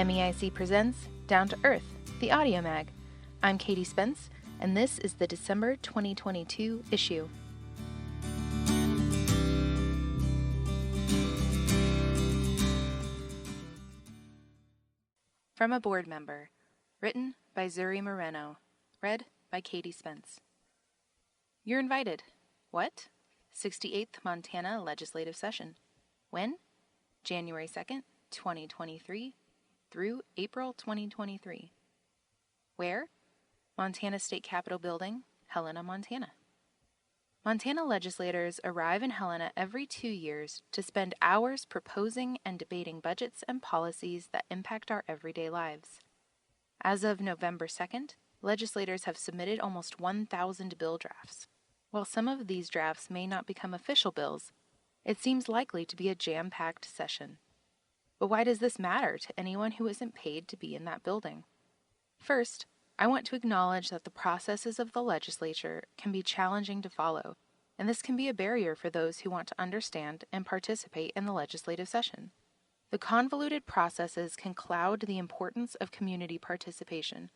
MEIC presents Down to Earth, the audiomag. I'm Katie Spence, and this is the December 2022 issue. From a board member, written by Zuri Moreno, read by Katie Spence. You're invited. What? 68th Montana Legislative Session. When? January 2nd, 2023 through April 2023. Where? Montana State Capitol Building, Helena, Montana. Montana legislators arrive in Helena every 2 years to spend hours proposing and debating budgets and policies that impact our everyday lives. As of November 2nd, legislators have submitted almost 1,000 bill drafts. While some of these drafts may not become official bills, it seems likely to be a jam-packed session. But why does this matter to anyone who isn't paid to be in that building? First, I want to acknowledge that the processes of the legislature can be challenging to follow, and this can be a barrier for those who want to understand and participate in the legislative session. The convoluted processes can cloud the importance of community participation,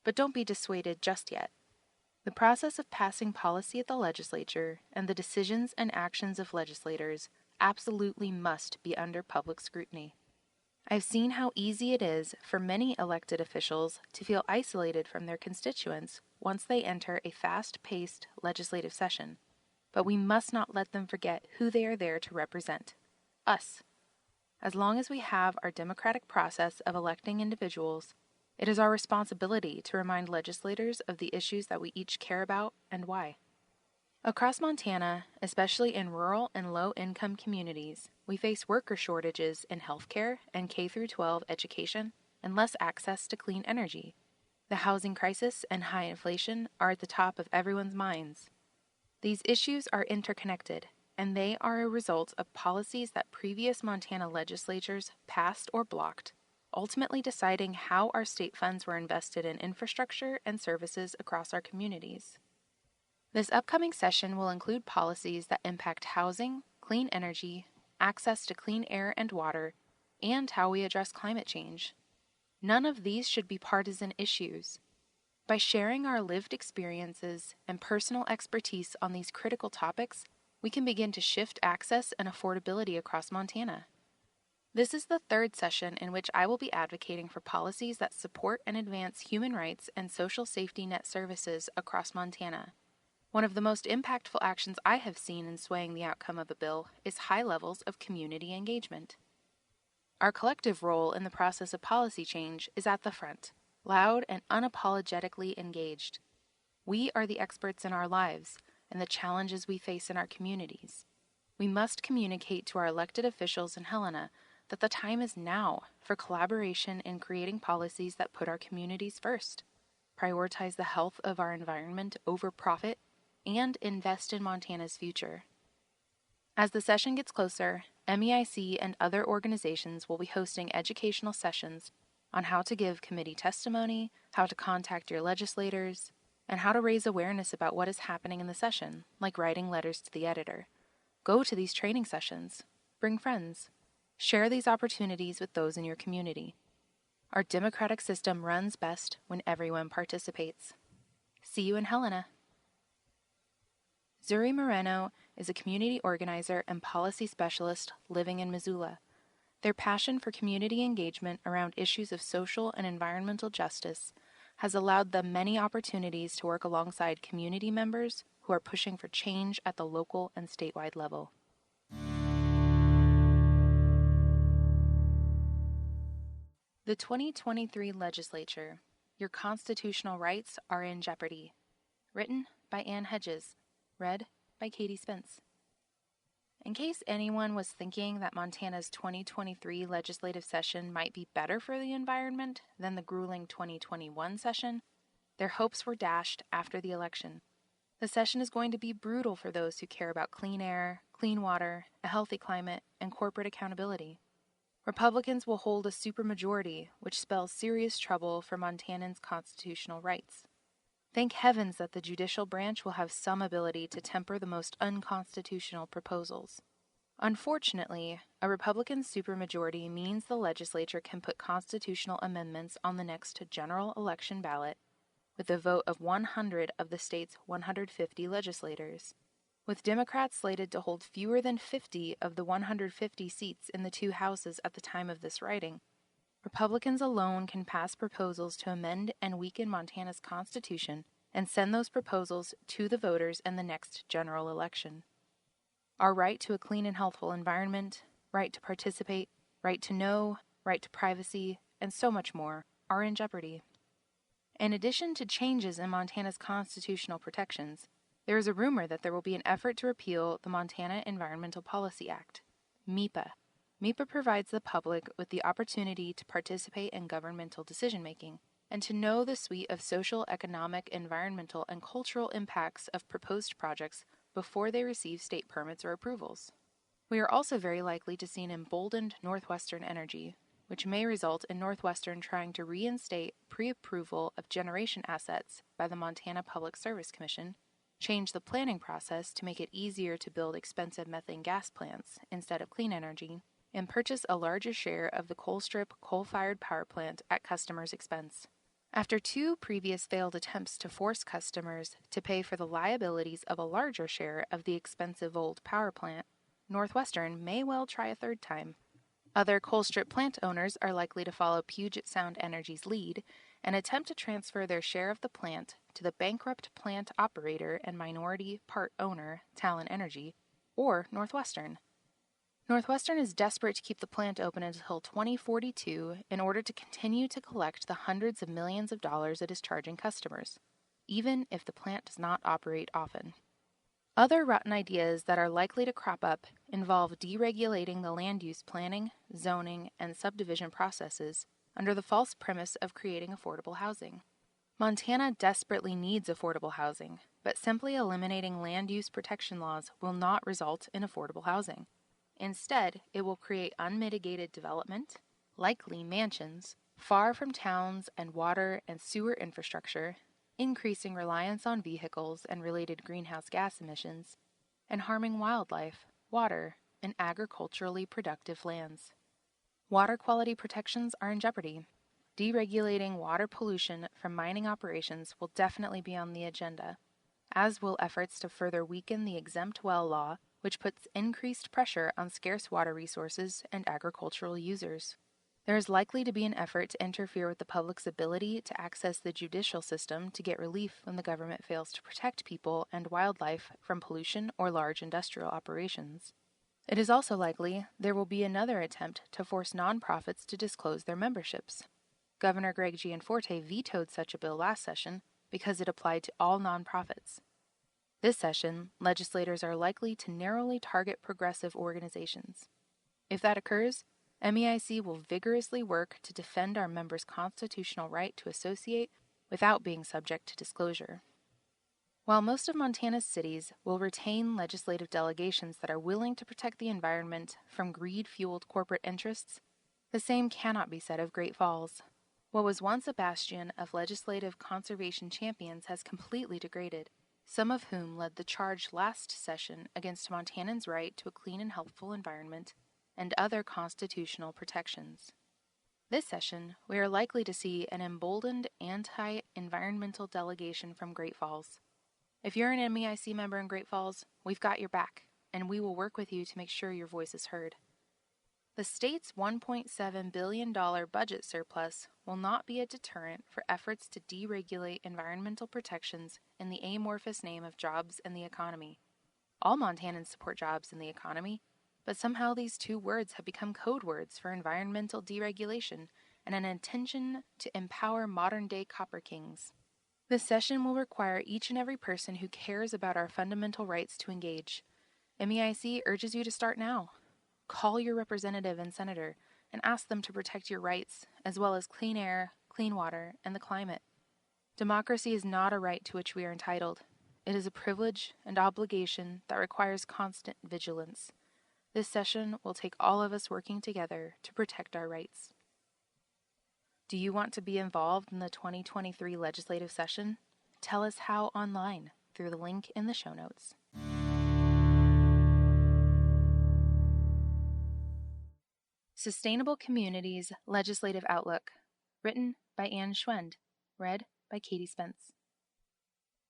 but don't be dissuaded just yet. The process of passing policy at the legislature and the decisions and actions of legislators absolutely must be under public scrutiny. I've seen how easy it is for many elected officials to feel isolated from their constituents once they enter a fast-paced legislative session, but we must not let them forget who they are there to represent: us. As long as we have our democratic process of electing individuals, it is our responsibility to remind legislators of the issues that we each care about and why. Across Montana, especially in rural and low-income communities, we face worker shortages in healthcare and K-12 education and less access to clean energy. The housing crisis and high inflation are at the top of everyone's minds. These issues are interconnected, and they are a result of policies that previous Montana legislatures passed or blocked, ultimately deciding how our state funds were invested in infrastructure and services across our communities. This upcoming session will include policies that impact housing, clean energy, access to clean air and water, and how we address climate change. None of these should be partisan issues. By sharing our lived experiences and personal expertise on these critical topics, we can begin to shift access and affordability across Montana. This is the third session in which I will be advocating for policies that support and advance human rights and social safety net services across Montana. One of the most impactful actions I have seen in swaying the outcome of a bill is high levels of community engagement. Our collective role in the process of policy change is at the front, loud and unapologetically engaged. We are the experts in our lives and the challenges we face in our communities. We must communicate to our elected officials in Helena that the time is now for collaboration in creating policies that put our communities first, prioritize the health of our environment over profit, and invest in Montana's future. As the session gets closer, MEIC and other organizations will be hosting educational sessions on how to give committee testimony, how to contact your legislators, and how to raise awareness about what is happening in the session, like writing letters to the editor. Go to these training sessions. Bring friends. Share these opportunities with those in your community. Our democratic system runs best when everyone participates. See you in Helena. Zuri Moreno is a community organizer and policy specialist living in Missoula. Their passion for community engagement around issues of social and environmental justice has allowed them many opportunities to work alongside community members who are pushing for change at the local and statewide level. The 2023 Legislature, Your Constitutional Rights Are in Jeopardy. Written by Ann Hedges. Read by Katie Spence. In case anyone was thinking that Montana's 2023 legislative session might be better for the environment than the grueling 2021 session, their hopes were dashed after the election. The session is going to be brutal for those who care about clean air, clean water, a healthy climate, and corporate accountability. Republicans will hold a supermajority, which spells serious trouble for Montanans' constitutional rights. Thank heavens that the judicial branch will have some ability to temper the most unconstitutional proposals. Unfortunately, a Republican supermajority means the legislature can put constitutional amendments on the next general election ballot with a vote of 100 of the state's 150 legislators. With Democrats slated to hold fewer than 50 of the 150 seats in the two houses at the time of this writing, Republicans alone can pass proposals to amend and weaken Montana's constitution and send those proposals to the voters in the next general election. Our right to a clean and healthful environment, right to participate, right to know, right to privacy, and so much more are in jeopardy. In addition to changes in Montana's constitutional protections, there is a rumor that there will be an effort to repeal the Montana Environmental Policy Act, MEPA. MEPA provides the public with the opportunity to participate in governmental decision-making and to know the suite of social, economic, environmental, and cultural impacts of proposed projects before they receive state permits or approvals. We are also very likely to see an emboldened Northwestern Energy, which may result in Northwestern trying to reinstate pre-approval of generation assets by the Montana Public Service Commission, change the planning process to make it easier to build expensive methane gas plants instead of clean energy, and purchase a larger share of the Colstrip coal-fired power plant at customers' expense. After two previous failed attempts to force customers to pay for the liabilities of a larger share of the expensive old power plant, Northwestern may well try a third time. Other Colstrip plant owners are likely to follow Puget Sound Energy's lead and attempt to transfer their share of the plant to the bankrupt plant operator and minority part owner, Talon Energy, or Northwestern. Northwestern is desperate to keep the plant open until 2042 in order to continue to collect the hundreds of millions of dollars it is charging customers, even if the plant does not operate often. Other rotten ideas that are likely to crop up involve deregulating the land use planning, zoning, and subdivision processes under the false premise of creating affordable housing. Montana desperately needs affordable housing, but simply eliminating land use protection laws will not result in affordable housing. Instead, it will create unmitigated development, likely mansions, far from towns and water and sewer infrastructure, increasing reliance on vehicles and related greenhouse gas emissions, and harming wildlife, water, and agriculturally productive lands. Water quality protections are in jeopardy. Deregulating water pollution from mining operations will definitely be on the agenda, as will efforts to further weaken the exempt well law, which puts increased pressure on scarce water resources and agricultural users. There is likely to be an effort to interfere with the public's ability to access the judicial system to get relief when the government fails to protect people and wildlife from pollution or large industrial operations. It is also likely there will be another attempt to force nonprofits to disclose their memberships. Governor Greg Gianforte vetoed such a bill last session because it applied to all nonprofits. This session, legislators are likely to narrowly target progressive organizations. If that occurs, MEIC will vigorously work to defend our members' constitutional right to associate without being subject to disclosure. While most of Montana's cities will retain legislative delegations that are willing to protect the environment from greed-fueled corporate interests, the same cannot be said of Great Falls. What was once a bastion of legislative conservation champions has completely degraded, some of whom led the charge last session against Montanans' right to a clean and healthful environment and other constitutional protections. This session, we are likely to see an emboldened anti-environmental delegation from Great Falls. If you're an MEIC member in Great Falls, we've got your back, and we will work with you to make sure your voice is heard. The state's $1.7 billion budget surplus will not be a deterrent for efforts to deregulate environmental protections in the amorphous name of jobs and the economy. All Montanans support jobs in the economy, but somehow these two words have become code words for environmental deregulation and an intention to empower modern-day copper kings. This session will require each and every person who cares about our fundamental rights to engage. MEIC urges you to start now. Call your representative and senator and ask them to protect your rights, as well as clean air, clean water, and the climate. Democracy is not a right to which we are entitled. It is a privilege and obligation that requires constant vigilance. This session will take all of us working together to protect our rights. Do you want to be involved in the 2023 legislative session? Tell us how online through the link in the show notes. Sustainable Communities Legislative Outlook, written by Anne Schwend, read by Katie Spence.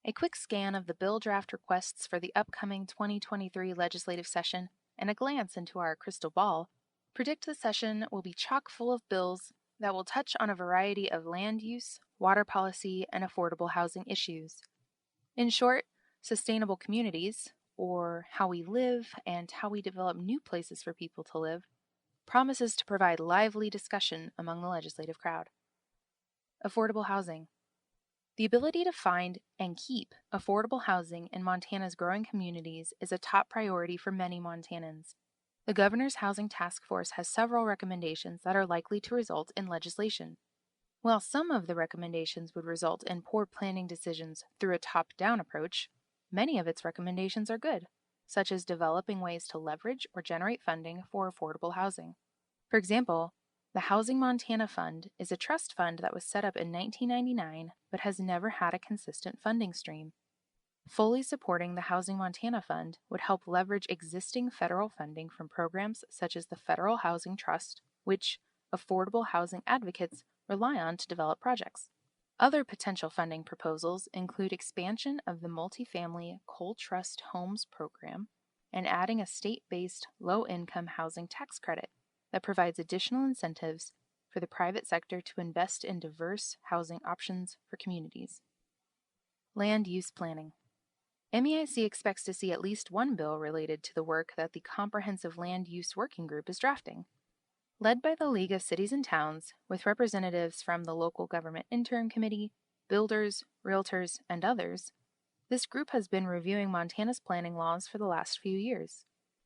A quick scan of the bill draft requests for the upcoming 2023 legislative session and a glance into our crystal ball predict the session will be chock full of bills that will touch on a variety of land use, water policy, and affordable housing issues. In short, sustainable communities, or how we live and how we develop new places for people to live, promises to provide lively discussion among the legislative crowd. Affordable housing. The ability to find and keep affordable housing in Montana's growing communities is a top priority for many Montanans. The Governor's Housing Task Force has several recommendations that are likely to result in legislation. While some of the recommendations would result in poor planning decisions through a top-down approach, many of its recommendations are good, such as developing ways to leverage or generate funding for affordable housing. For example, the Housing Montana Fund is a trust fund that was set up in 1999 but has never had a consistent funding stream. Fully supporting the Housing Montana Fund would help leverage existing federal funding from programs such as the Federal Housing Trust, which affordable housing advocates rely on to develop projects. Other potential funding proposals include expansion of the Multifamily Coal Trust Homes program and adding a state-based low-income housing tax credit that provides additional incentives for the private sector to invest in diverse housing options for communities. Land use planning. MEIC expects to see at least one bill related to the work that the Comprehensive Land Use Working Group is drafting. Led by the League of Cities and Towns, with representatives from the Local Government Interim Committee, builders, realtors, and others, this group has been reviewing Montana's planning laws for the last few years.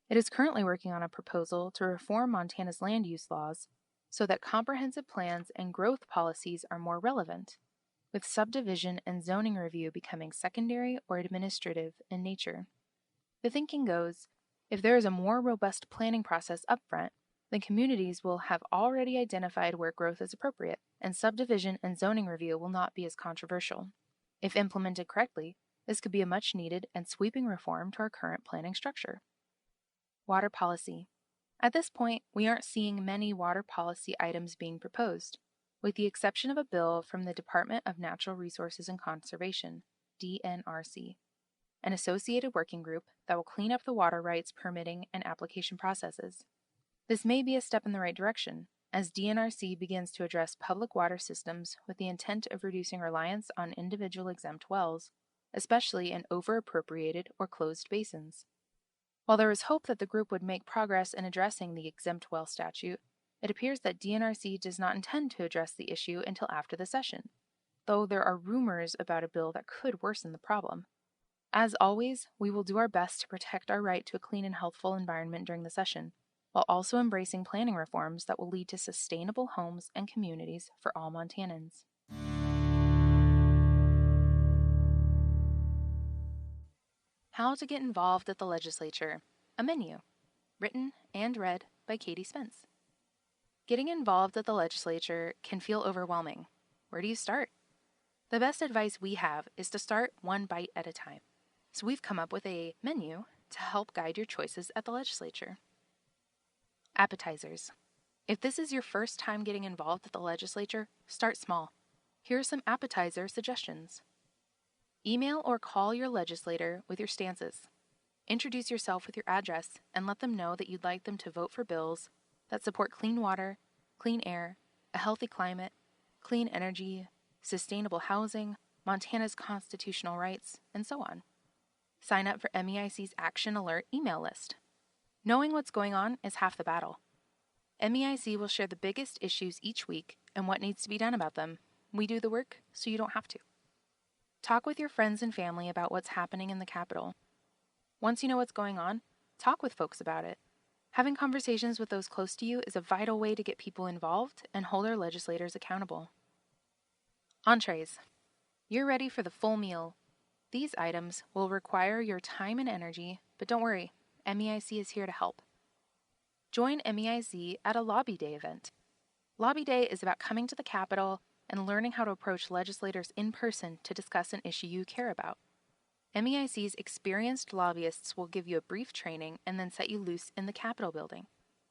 It is currently working on a proposal to reform Montana's land use laws so that comprehensive plans and growth policies are more relevant, with subdivision and zoning review becoming secondary or administrative in nature. The thinking goes, if there is a more robust planning process upfront, then communities will have already identified where growth is appropriate, and subdivision and zoning review will not be as controversial. If implemented correctly, this could be a much-needed and sweeping reform to our current planning structure. Water policy. At this point, we aren't seeing many water policy items being proposed, with the exception of a bill from the Department of Natural Resources and Conservation, DNRC, an associated working group that will clean up the water rights permitting and application processes. This may be a step in the right direction, as DNRC begins to address public water systems with the intent of reducing reliance on individual exempt wells, especially in over-appropriated or closed basins. While there is hope that the group would make progress in addressing the exempt well statute, it appears that DNRC does not intend to address the issue until after the session, though there are rumors about a bill that could worsen the problem. As always, we will do our best to protect our right to a clean and healthful environment during the session, while also embracing planning reforms that will lead to sustainable homes and communities for all Montanans. How to get involved at the Legislature, a menu, written and read by Katie Spence. Getting involved at the Legislature can feel overwhelming. Where do you start? The best advice we have is to start one bite at a time. So we've come up with a menu to help guide your choices at the Legislature. Appetizers. If this is your first time getting involved at the Legislature, start small. Here are some appetizer suggestions. Email or call your legislator with your stances. Introduce yourself with your address and let them know that you'd like them to vote for bills that support clean water, clean air, a healthy climate, clean energy, sustainable housing, Montana's constitutional rights, and so on. Sign up for MEIC's Action Alert email list. Knowing what's going on is half the battle. MEIC will share the biggest issues each week and what needs to be done about them. We do the work so you don't have to. Talk with your friends and family about what's happening in the Capitol. Once you know what's going on, talk with folks about it. Having conversations with those close to you is a vital way to get people involved and hold our legislators accountable. Entrees. You're ready for the full meal. These items will require your time and energy, but don't worry, MEIC is here to help. Join MEIC at a Lobby Day event. Lobby Day is about coming to the Capitol and learning how to approach legislators in person to discuss an issue you care about. MEIC's experienced lobbyists will give you a brief training and then set you loose in the Capitol building.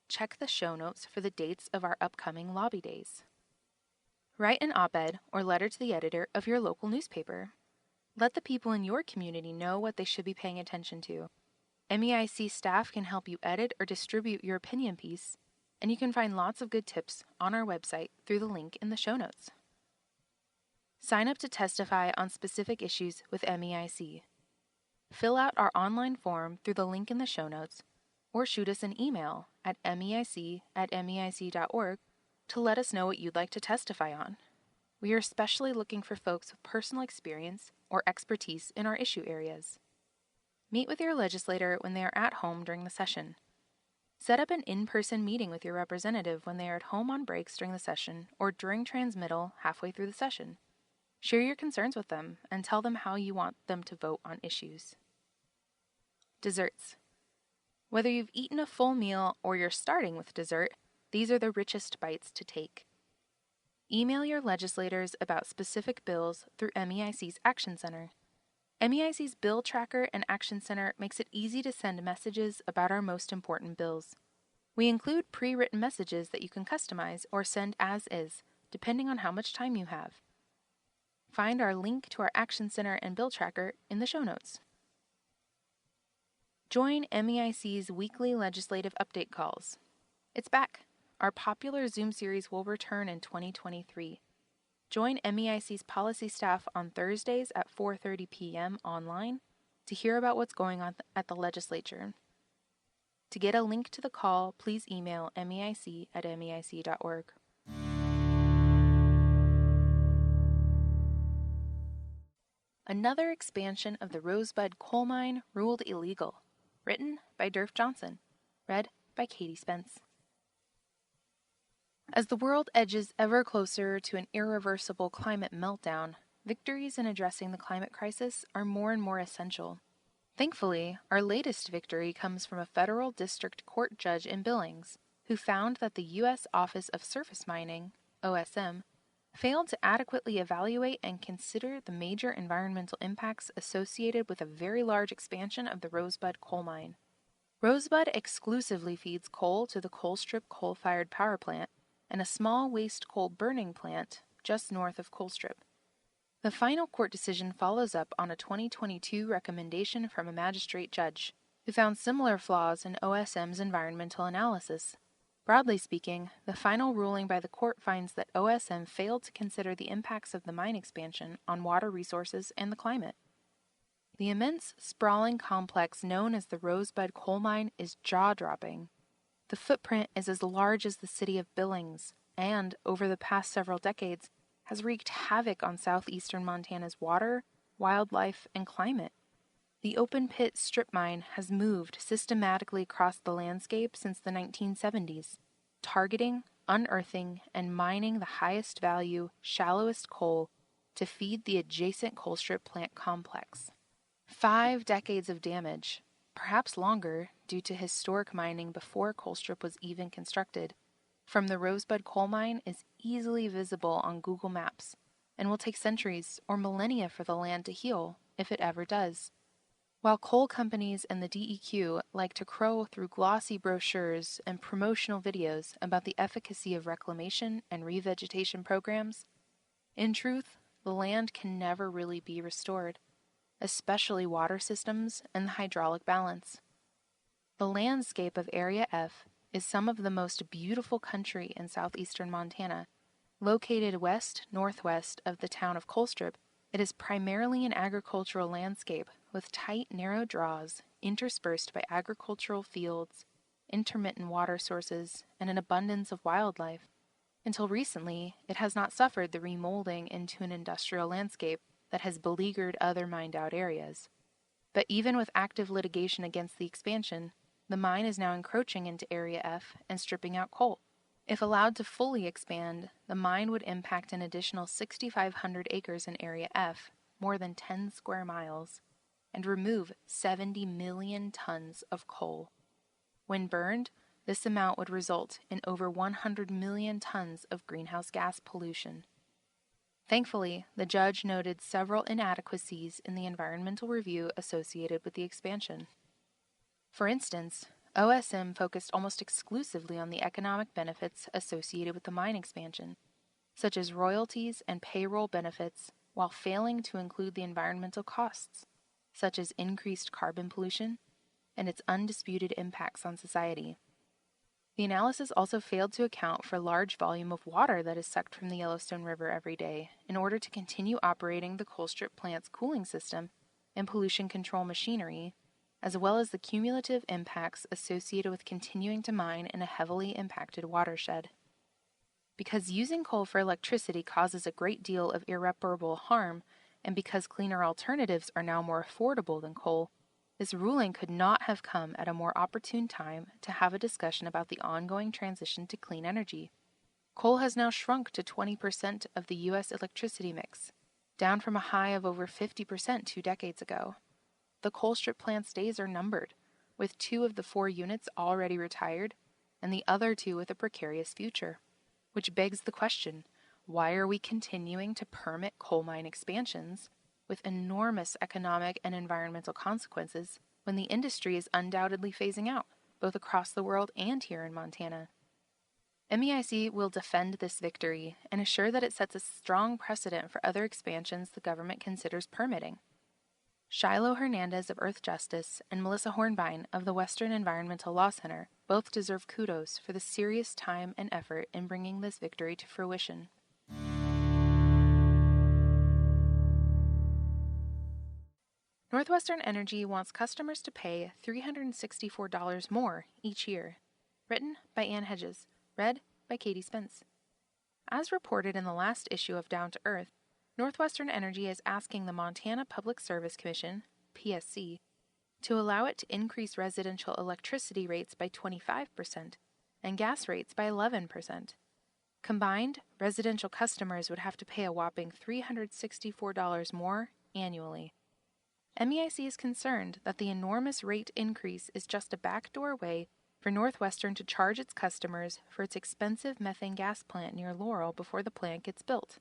Check the show notes for the dates of our upcoming lobby days. Write an op-ed or letter to the editor of your local newspaper. Let the people in your community know what they should be paying attention to. MEIC staff can help you edit or distribute your opinion piece, and you can find lots of good tips on our website through the link in the show notes. Sign up to testify on specific issues with MEIC. Fill out our online form through the link in the show notes, or shoot us an email at meic@meic.org to let us know what you'd like to testify on. We are especially looking for folks with personal experience or expertise in our issue areas. Meet with your legislator when they are at home during the session. Set up an in-person meeting with your representative when they are at home on breaks during the session or during transmittal halfway through the session. Share your concerns with them and tell them how you want them to vote on issues. Desserts. Whether you've eaten a full meal or you're starting with dessert, these are the richest bites to take. Email your legislators about specific bills through MEIC's Action Center. MEIC's Bill Tracker and Action Center makes it easy to send messages about our most important bills. We include pre-written messages that you can customize or send as is, depending on how much time you have. Find our link to our Action Center and Bill Tracker in the show notes. Join MEIC's weekly legislative update calls. It's back. Our popular Zoom series will return in 2023. Join MEIC's policy staff on Thursdays at 4:30 p.m. online to hear about what's going on at the legislature. To get a link to the call, please email meic@meic.org. Another expansion of the Rosebud coal mine ruled illegal. Written by Durf Johnson. Read by Katie Spence. As the world edges ever closer to an irreversible climate meltdown, victories in addressing the climate crisis are more and more essential. Thankfully, our latest victory comes from a federal district court judge in Billings, who found that the U.S. Office of Surface Mining, OSM, failed to adequately evaluate and consider the major environmental impacts associated with a very large expansion of the Rosebud coal mine. Rosebud exclusively feeds coal to the Colstrip coal-fired power plant and a small waste coal burning plant just north of Colstrip. The final court decision follows up on a 2022 recommendation from a magistrate judge, who found similar flaws in OSM's environmental analysis. Broadly speaking, the final ruling by the court finds that OSM failed to consider the impacts of the mine expansion on water resources and the climate. The immense, sprawling complex known as the Rosebud coal mine is jaw-dropping. The footprint is as large as the city of Billings, and, over the past several decades, has wreaked havoc on southeastern Montana's water, wildlife, and climate. The open-pit strip mine has moved systematically across the landscape since the 1970s, targeting, unearthing, and mining the highest value, shallowest coal to feed the adjacent Colstrip plant complex. 5 decades of damage, perhaps longer due to historic mining before Colstrip was even constructed, from the Rosebud coal mine is easily visible on Google Maps and will take centuries or millennia for the land to heal, if it ever does. While coal companies and the DEQ like to crow through glossy brochures and promotional videos about the efficacy of reclamation and revegetation programs, in truth, the land can never really be restored, especially water systems and the hydraulic balance. The landscape of Area F is some of the most beautiful country in southeastern Montana. Located west-northwest of the town of Colstrip, it is primarily an agricultural landscape with tight, narrow draws interspersed by agricultural fields, intermittent water sources, and an abundance of wildlife. Until recently, it has not suffered the remolding into an industrial landscape that has beleaguered other mined-out areas. But even with active litigation against the expansion, the mine is now encroaching into Area F and stripping out coal. If allowed to fully expand, the mine would impact an additional 6,500 acres in Area F, more than 10 square miles, and remove 70 million tons of coal. When burned, this amount would result in over 100 million tons of greenhouse gas pollution. Thankfully, the judge noted several inadequacies in the environmental review associated with the expansion. For instance, OSM focused almost exclusively on the economic benefits associated with the mine expansion, such as royalties and payroll benefits, while failing to include the environmental costs, such as increased carbon pollution and its undisputed impacts on society. The analysis also failed to account for large volume of water that is sucked from the Yellowstone River every day in order to continue operating the coal strip plant's cooling system and pollution control machinery, as well as the cumulative impacts associated with continuing to mine in a heavily impacted watershed. Because using coal for electricity causes a great deal of irreparable harm, and because cleaner alternatives are now more affordable than coal, this ruling could not have come at a more opportune time to have a discussion about the ongoing transition to clean energy. Coal has now shrunk to 20% of the U.S. electricity mix, down from a high of over 50% 2 decades ago. The coal strip plant's days are numbered, with 2 of the 4 units already retired and the other 2 with a precarious future. Which begs the question, why are we continuing to permit coal mine expansions with enormous economic and environmental consequences when the industry is undoubtedly phasing out, both across the world and here in Montana? MEIC will defend this victory and assure that it sets a strong precedent for other expansions the government considers permitting. Shiloh Hernandez of Earth Justice and Melissa Hornbein of the Western Environmental Law Center both deserve kudos for the serious time and effort in bringing this victory to fruition. Northwestern Energy wants customers to pay $364 more each year. Written by Ann Hedges. Read by Katie Spence. As reported in the last issue of Down to Earth, Northwestern Energy is asking the Montana Public Service Commission, PSC, to allow it to increase residential electricity rates by 25% and gas rates by 11%. Combined, residential customers would have to pay a whopping $364 more annually. MEIC is concerned that the enormous rate increase is just a backdoor way for Northwestern to charge its customers for its expensive methane gas plant near Laurel before the plant gets built.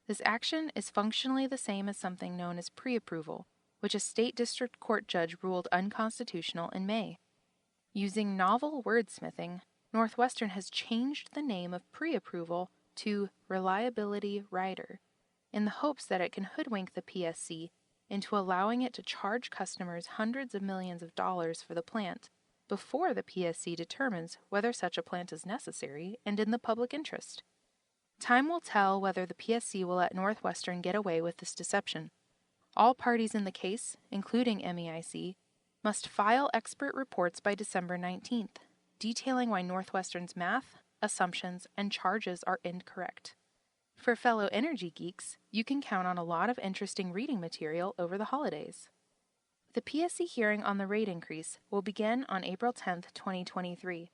This action is functionally the same as something known as pre-approval, which a state district court judge ruled unconstitutional in May. Using novel wordsmithing, Northwestern has changed the name of pre-approval to reliability rider, in the hopes that it can hoodwink the PSC into allowing it to charge customers hundreds of millions of dollars for the plant before the PSC determines whether such a plant is necessary and in the public interest. Time will tell whether the PSC will let Northwestern get away with this deception. All parties in the case, including MEIC, must file expert reports by December 19th, detailing why Northwestern's math, assumptions, and charges are incorrect. For fellow energy geeks, you can count on a lot of interesting reading material over the holidays. The PSC hearing on the rate increase will begin on April 10, 2023.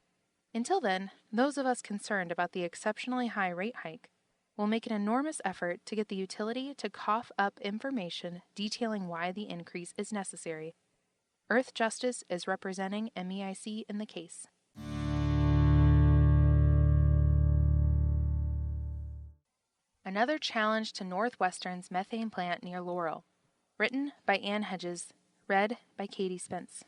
Until then, those of us concerned about the exceptionally high rate hike will make an enormous effort to get the utility to cough up information detailing why the increase is necessary. Earth Justice is representing MEIC in the case. Another challenge to Northwestern's methane plant near Laurel. Written by Ann Hedges. Read by Katie Spence.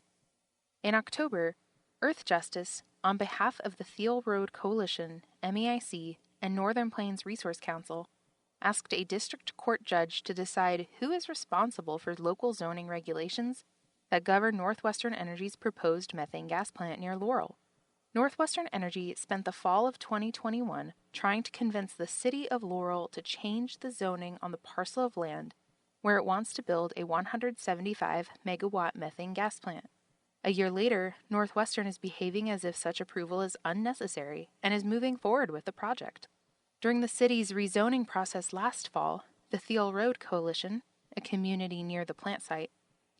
In October, Earth Justice, on behalf of the Thiel Road Coalition, MEIC, and Northern Plains Resource Council, asked a district court judge to decide who is responsible for local zoning regulations that govern Northwestern Energy's proposed methane gas plant near Laurel. Northwestern Energy spent the fall of 2021 trying to convince the city of Laurel to change the zoning on the parcel of land where it wants to build a 175-megawatt methane gas plant. A year later, Northwestern is behaving as if such approval is unnecessary and is moving forward with the project. During the city's rezoning process last fall, the Thiel Road Coalition, a community near the plant site,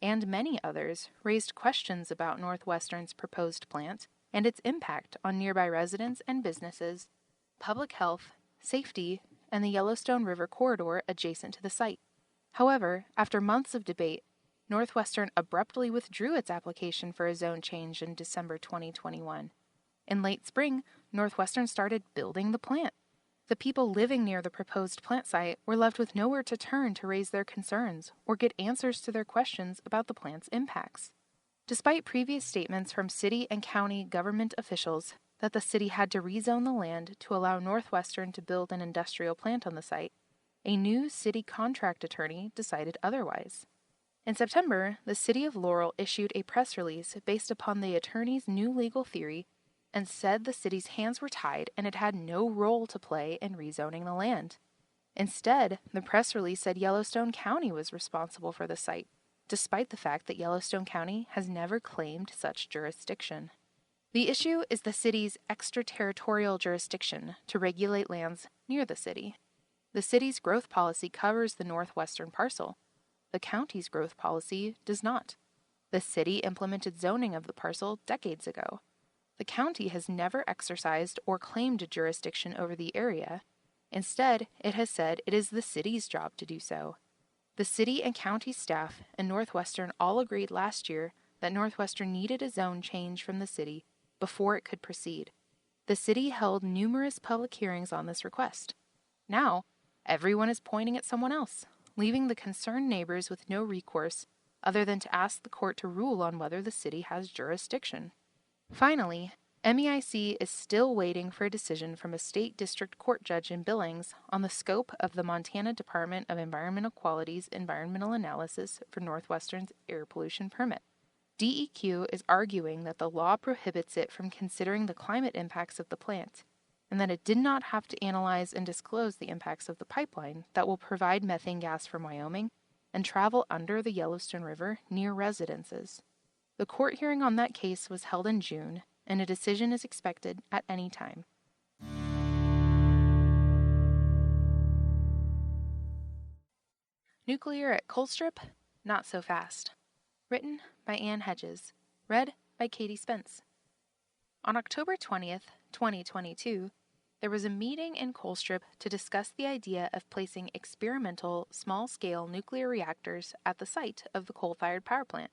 and many others raised questions about Northwestern's proposed plant and its impact on nearby residents and businesses, public health, safety, and the Yellowstone River corridor adjacent to the site. However, after months of debate, Northwestern abruptly withdrew its application for a zone change in December 2021. In late spring, Northwestern started building the plant. The people living near the proposed plant site were left with nowhere to turn to raise their concerns or get answers to their questions about the plant's impacts. Despite previous statements from city and county government officials that the city had to rezone the land to allow Northwestern to build an industrial plant on the site, a new city contract attorney decided otherwise. In September, the city of Laurel issued a press release based upon the attorney's new legal theory and said the city's hands were tied and it had no role to play in rezoning the land. Instead, the press release said Yellowstone County was responsible for the site, despite the fact that Yellowstone County has never claimed such jurisdiction. The issue is the city's extraterritorial jurisdiction to regulate lands near the city. The city's growth policy covers the northwestern parcel. The county's growth policy does not. The city implemented zoning of the parcel decades ago. The county has never exercised or claimed jurisdiction over the area. Instead, it has said it is the city's job to do so. The city and county staff and Northwestern all agreed last year that Northwestern needed a zone change from the city before it could proceed. The city held numerous public hearings on this request. Now, everyone is pointing at someone else, leaving the concerned neighbors with no recourse other than to ask the court to rule on whether the city has jurisdiction. Finally, MEIC is still waiting for a decision from a state district court judge in Billings on the scope of the Montana Department of Environmental Quality's environmental analysis for Northwestern's air pollution permit. DEQ is arguing that the law prohibits it from considering the climate impacts of the plant, and that it did not have to analyze and disclose the impacts of the pipeline that will provide methane gas from Wyoming and travel under the Yellowstone River near residences. The court hearing on that case was held in June, and a decision is expected at any time. Nuclear at Colstrip? Not so fast. Written by Ann Hedges. Read by Katie Spence. On October 20th, 2022, there was a meeting in Colstrip to discuss the idea of placing experimental, small-scale nuclear reactors at the site of the coal-fired power plant.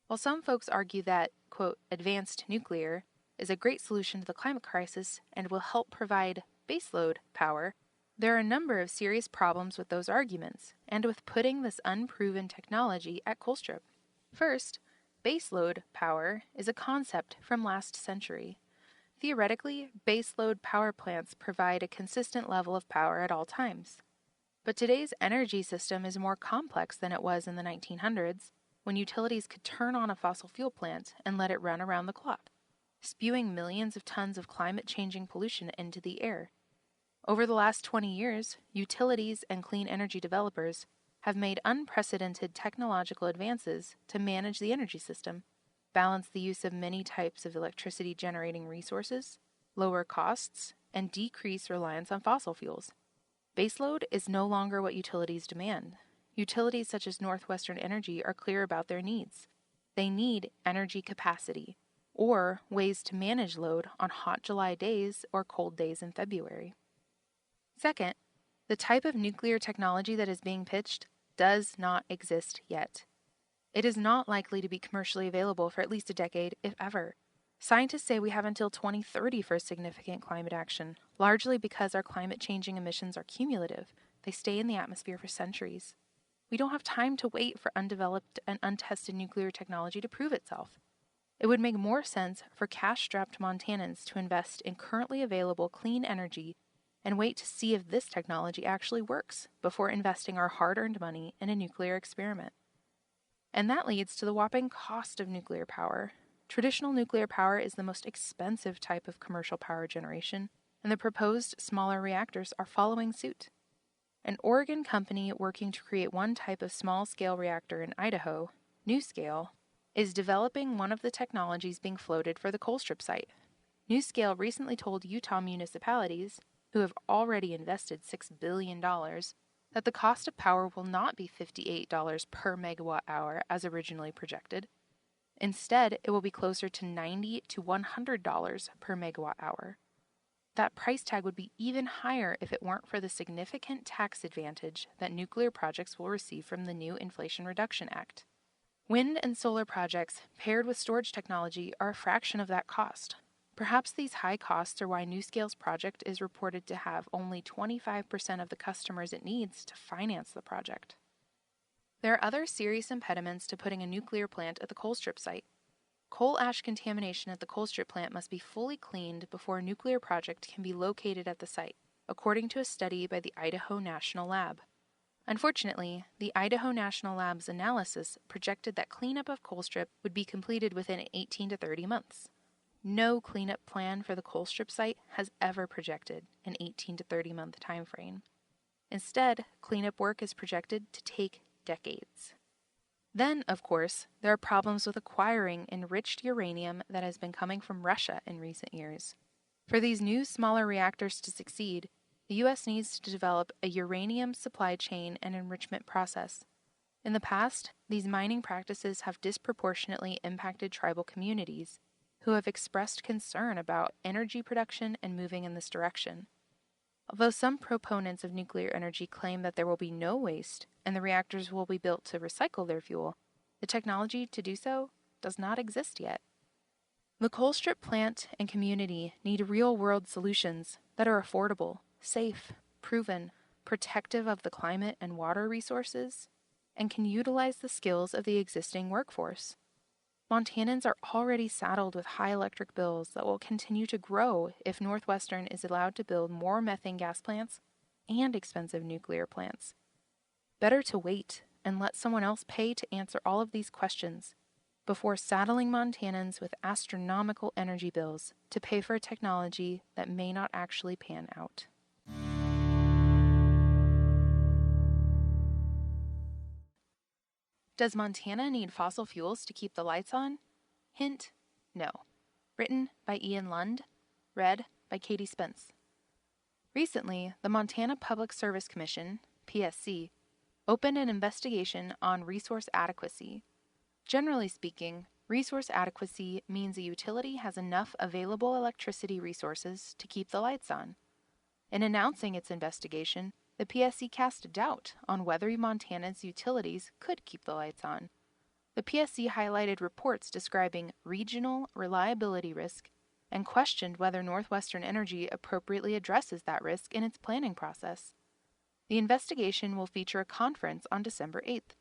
While some folks argue that, quote, advanced nuclear is a great solution to the climate crisis and will help provide baseload power, there are a number of serious problems with those arguments and with putting this unproven technology at Colstrip. First, baseload power is a concept from last century. Theoretically, baseload power plants provide a consistent level of power at all times. But today's energy system is more complex than it was in the 1900s, when utilities could turn on a fossil fuel plant and let it run around the clock, spewing millions of tons of climate-changing pollution into the air. Over the last 20 years, utilities and clean energy developers have made unprecedented technological advances to manage the energy system, balance the use of many types of electricity-generating resources, lower costs, and decrease reliance on fossil fuels. Baseload is no longer what utilities demand. Utilities such as Northwestern Energy are clear about their needs. They need energy capacity, or ways to manage load on hot July days or cold days in February. Second, the type of nuclear technology that is being pitched does not exist yet. It is not likely to be commercially available for at least a decade, if ever. Scientists say we have until 2030 for significant climate action, largely because our climate-changing emissions are cumulative. They stay in the atmosphere for centuries. We don't have time to wait for undeveloped and untested nuclear technology to prove itself. It would make more sense for cash-strapped Montanans to invest in currently available clean energy and wait to see if this technology actually works before investing our hard-earned money in a nuclear experiment. And that leads to the whopping cost of nuclear power. Traditional nuclear power is the most expensive type of commercial power generation, and the proposed smaller reactors are following suit. An Oregon company working to create one type of small-scale reactor in Idaho, NuScale, is developing one of the technologies being floated for the Colstrip site. NuScale recently told Utah municipalities, who have already invested $6 billion, that the cost of power will not be $58 per megawatt hour as originally projected. Instead, it will be closer to $90 to $100 per megawatt hour. That price tag would be even higher if it weren't for the significant tax advantage that nuclear projects will receive from the new Inflation Reduction Act. Wind and solar projects paired with storage technology are a fraction of that cost. Perhaps these high costs are why NuScale's project is reported to have only 25% of the customers it needs to finance the project. There are other serious impediments to putting a nuclear plant at the Colstrip site. Coal ash contamination at the Colstrip plant must be fully cleaned before a nuclear project can be located at the site, according to a study by the Idaho National Lab. Unfortunately, the Idaho National Lab's analysis projected that cleanup of Colstrip would be completed within 18 to 30 months. No cleanup plan for the Colstrip site has ever projected an 18 to 30 month timeframe. Instead, cleanup work is projected to take decades. Then, of course, there are problems with acquiring enriched uranium that has been coming from Russia in recent years. For these new, smaller reactors to succeed, the U.S. needs to develop a uranium supply chain and enrichment process. In the past, these mining practices have disproportionately impacted tribal communities, who have expressed concern about energy production and moving in this direction. Although some proponents of nuclear energy claim that there will be no waste and the reactors will be built to recycle their fuel, the technology to do so does not exist yet. The Colstrip plant and community need real-world solutions that are affordable, safe, proven, protective of the climate and water resources, and can utilize the skills of the existing workforce. Montanans are already saddled with high electric bills that will continue to grow if Northwestern is allowed to build more methane gas plants and expensive nuclear plants. Better to wait and let someone else pay to answer all of these questions before saddling Montanans with astronomical energy bills to pay for a technology that may not actually pan out. Does Montana need fossil fuels to keep the lights on? Hint, no. Written by Ian Lund. Read by Katie Spence. Recently, the Montana Public Service Commission, PSC, opened an investigation on resource adequacy. Generally speaking, resource adequacy means a utility has enough available electricity resources to keep the lights on. In announcing its investigation, the PSC cast a doubt on whether Montana's utilities could keep the lights on. The PSC highlighted reports describing regional reliability risk and questioned whether Northwestern Energy appropriately addresses that risk in its planning process. The investigation will feature a conference on December 8th.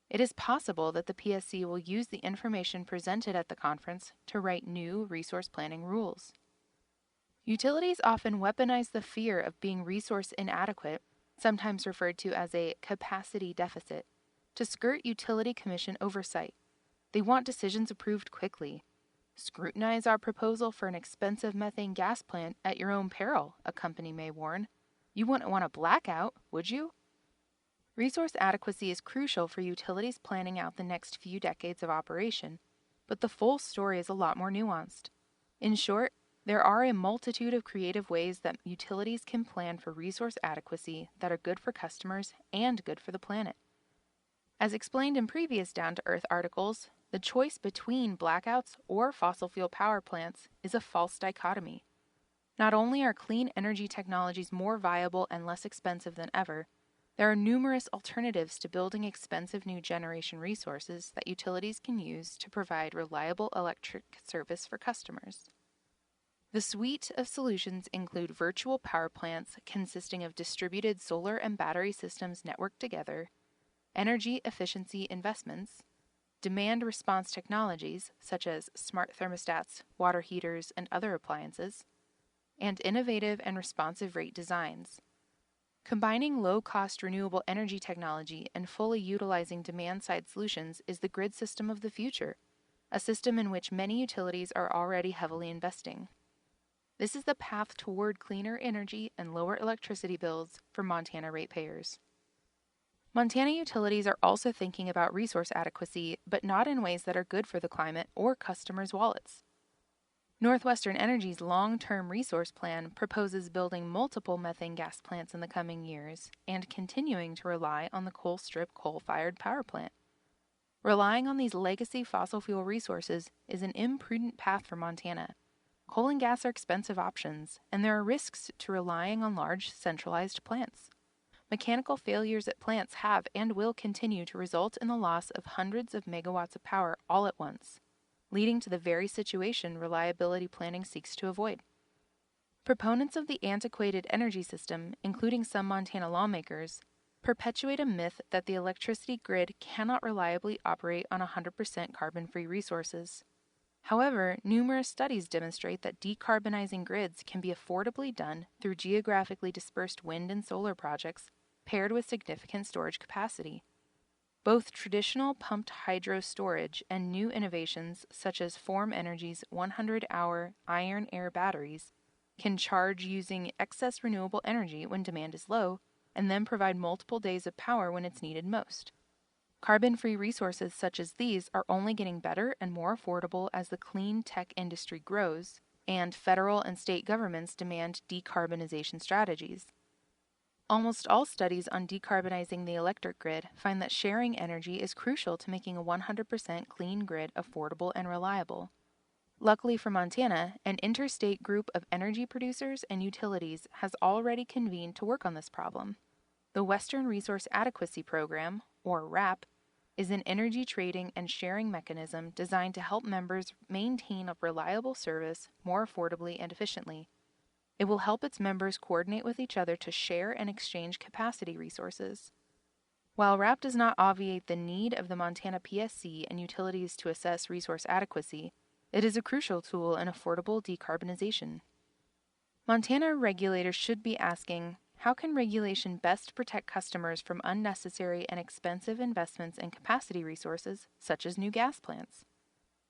It is possible that the PSC will use the information presented at the conference to write new resource planning rules. Utilities often weaponize the fear of being resource inadequate, sometimes referred to as a capacity deficit, to skirt utility commission oversight. They want decisions approved quickly. Scrutinize our proposal for an expensive methane gas plant at your own peril, a company may warn. You wouldn't want a blackout, would you? Resource adequacy is crucial for utilities planning out the next few decades of operation, but the full story is a lot more nuanced. In short, there are a multitude of creative ways that utilities can plan for resource adequacy that are good for customers and good for the planet. As explained in previous Down to Earth articles, the choice between blackouts or fossil fuel power plants is a false dichotomy. Not only are clean energy technologies more viable and less expensive than ever, there are numerous alternatives to building expensive new generation resources that utilities can use to provide reliable electric service for customers. The suite of solutions include virtual power plants consisting of distributed solar and battery systems networked together, energy efficiency investments, demand response technologies such as smart thermostats, water heaters, and other appliances, and innovative and responsive rate designs. Combining low-cost renewable energy technology and fully utilizing demand-side solutions is the grid system of the future, a system in which many utilities are already heavily investing. This is the path toward cleaner energy and lower electricity bills for Montana ratepayers. Montana utilities are also thinking about resource adequacy, but not in ways that are good for the climate or customers' wallets. Northwestern Energy's long-term resource plan proposes building multiple methane gas plants in the coming years and continuing to rely on the Colstrip coal-fired power plant. Relying on these legacy fossil fuel resources is an imprudent path for Montana. Coal and gas are expensive options, and there are risks to relying on large, centralized plants. Mechanical failures at plants have and will continue to result in the loss of hundreds of megawatts of power all at once, leading to the very situation reliability planning seeks to avoid. Proponents of the antiquated energy system, including some Montana lawmakers, perpetuate a myth that the electricity grid cannot reliably operate on 100% carbon-free resources. However, numerous studies demonstrate that decarbonizing grids can be affordably done through geographically dispersed wind and solar projects paired with significant storage capacity. Both traditional pumped hydro storage and new innovations such as Form Energy's 100-hour iron-air batteries can charge using excess renewable energy when demand is low and then provide multiple days of power when it's needed most. Carbon-free resources such as these are only getting better and more affordable as the clean tech industry grows and federal and state governments demand decarbonization strategies. Almost all studies on decarbonizing the electric grid find that sharing energy is crucial to making a 100% clean grid affordable and reliable. Luckily for Montana, an interstate group of energy producers and utilities has already convened to work on this problem. The Western Resource Adequacy Program, or WRAP, is an energy trading and sharing mechanism designed to help members maintain a reliable service more affordably and efficiently. It will help its members coordinate with each other to share and exchange capacity resources. While WRAP does not obviate the need of the Montana PSC and utilities to assess resource adequacy, it is a crucial tool in affordable decarbonization. Montana regulators should be asking, how can regulation best protect customers from unnecessary and expensive investments in capacity resources, such as new gas plants?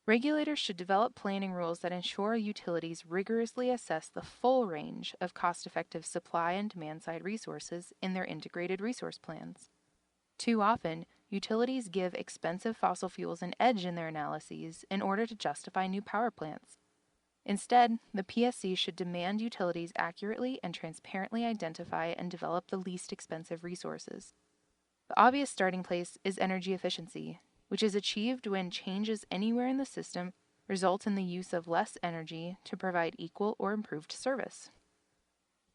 Regulators should develop planning rules that ensure utilities rigorously assess the full range of cost-effective supply and demand-side resources in their integrated resource plans. Too often, utilities give expensive fossil fuels an edge in their analyses in order to justify new power plants. Instead, the PSC should demand utilities accurately and transparently identify and develop the least expensive resources. The obvious starting place is energy efficiency, which is achieved when changes anywhere in the system result in the use of less energy to provide equal or improved service.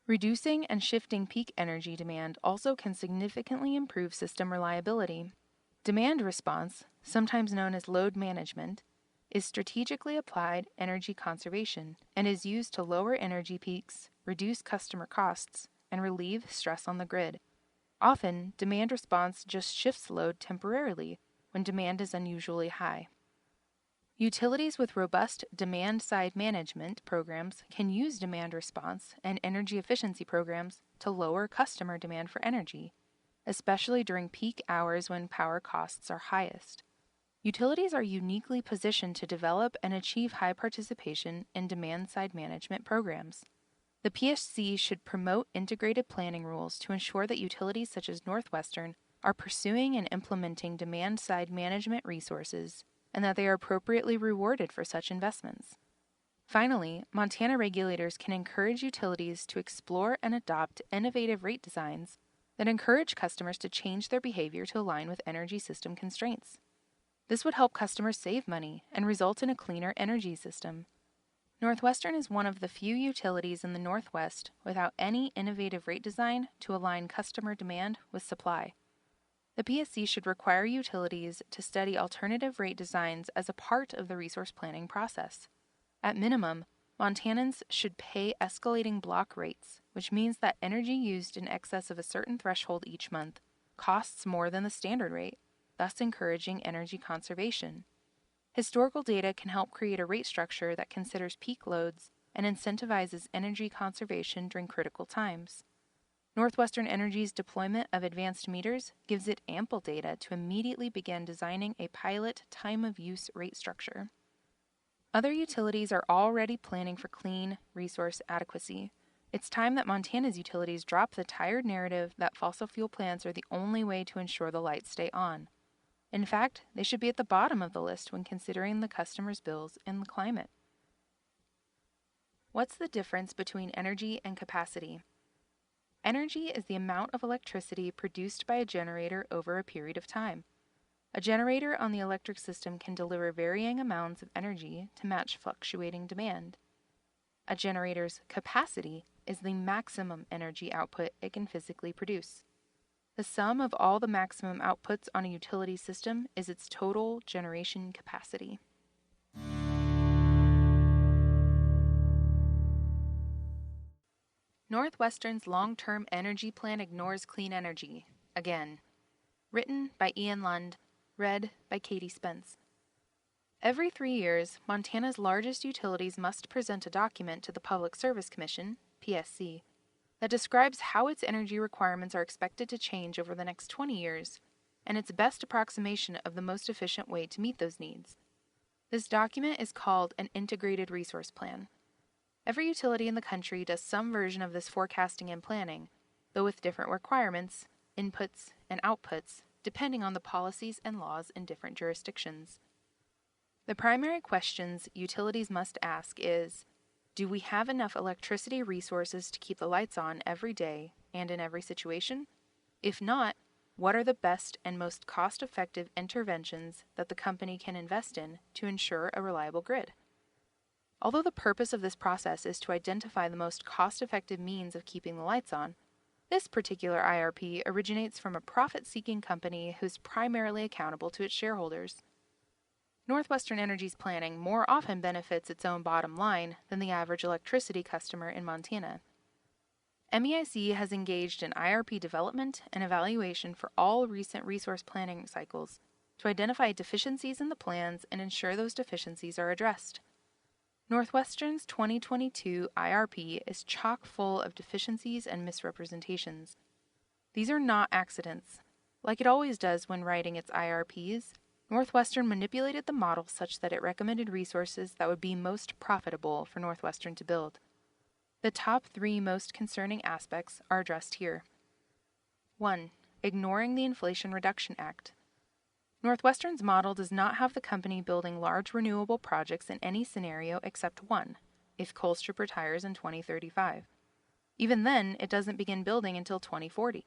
Reducing and shifting peak energy demand also can significantly improve system reliability. Demand response, sometimes known as load management, is strategically applied energy conservation and is used to lower energy peaks, reduce customer costs, and relieve stress on the grid. Often, demand response just shifts load temporarily when demand is unusually high. Utilities with robust demand-side management programs can use demand response and energy efficiency programs to lower customer demand for energy, especially during peak hours when power costs are highest. Utilities are uniquely positioned to develop and achieve high participation in demand-side management programs. The PSC should promote integrated planning rules to ensure that utilities such as Northwestern are pursuing and implementing demand-side management resources and that they are appropriately rewarded for such investments. Finally, Montana regulators can encourage utilities to explore and adopt innovative rate designs that encourage customers to change their behavior to align with energy system constraints. This would help customers save money and result in a cleaner energy system. Northwestern is one of the few utilities in the Northwest without any innovative rate design to align customer demand with supply. The PSC should require utilities to study alternative rate designs as a part of the resource planning process. At minimum, Montanans should pay escalating block rates, which means that energy used in excess of a certain threshold each month costs more than the standard rate, thus encouraging energy conservation. Historical data can help create a rate structure that considers peak loads and incentivizes energy conservation during critical times. Northwestern Energy's deployment of advanced meters gives it ample data to immediately begin designing a pilot time-of-use rate structure. Other utilities are already planning for clean resource adequacy. It's time that Montana's utilities drop the tired narrative that fossil fuel plants are the only way to ensure the lights stay on. In fact, they should be at the bottom of the list when considering the customer's bills and the climate. What's the difference between energy and capacity? Energy is the amount of electricity produced by a generator over a period of time. A generator on the electric system can deliver varying amounts of energy to match fluctuating demand. A generator's capacity is the maximum energy output it can physically produce. The sum of all the maximum outputs on a utility system is its total generation capacity. Northwestern's long-term energy plan ignores clean energy. Again. Written by Ian Lund. Read by Katie Spence. Every 3 years, Montana's largest utilities must present a document to the Public Service Commission, PSC, that describes how its energy requirements are expected to change over the next 20 years and its best approximation of the most efficient way to meet those needs. This document is called an Integrated Resource Plan. Every utility in the country does some version of this forecasting and planning, though with different requirements, inputs, and outputs, depending on the policies and laws in different jurisdictions. The primary questions utilities must ask is, do we have enough electricity resources to keep the lights on every day and in every situation? If not, what are the best and most cost-effective interventions that the company can invest in to ensure a reliable grid? Although the purpose of this process is to identify the most cost-effective means of keeping the lights on, this particular IRP originates from a profit-seeking company who's primarily accountable to its shareholders. Northwestern Energy's planning more often benefits its own bottom line than the average electricity customer in Montana. MEIC has engaged in IRP development and evaluation for all recent resource planning cycles to identify deficiencies in the plans and ensure those deficiencies are addressed. Northwestern's 2022 IRP is chock full of deficiencies and misrepresentations. These are not accidents. Like it always does when writing its IRPs, Northwestern manipulated the model such that it recommended resources that would be most profitable for Northwestern to build. The top 3 most concerning aspects are addressed here. 1. Ignoring the Inflation Reduction Act. Northwestern's model does not have the company building large renewable projects in any scenario except one, if Colstrip retires in 2035. Even then, it doesn't begin building until 2040.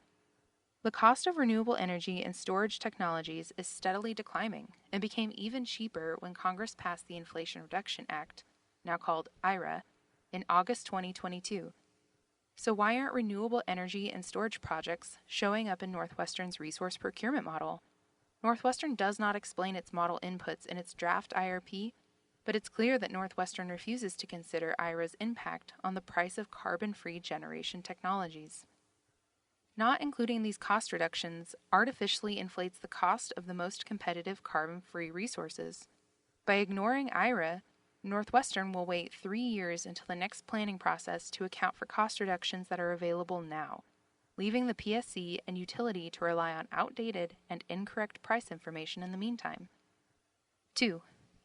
The cost of renewable energy and storage technologies is steadily declining and became even cheaper when Congress passed the Inflation Reduction Act, now called IRA, in August 2022. So why aren't renewable energy and storage projects showing up in Northwestern's resource procurement model? Northwestern does not explain its model inputs in its draft IRP, but it's clear that Northwestern refuses to consider IRA's impact on the price of carbon-free generation technologies. Not including these cost reductions artificially inflates the cost of the most competitive carbon-free resources. By ignoring IRA, Northwestern will wait 3 years until the next planning process to account for cost reductions that are available now, leaving the PSC and utility to rely on outdated and incorrect price information in the meantime. 2.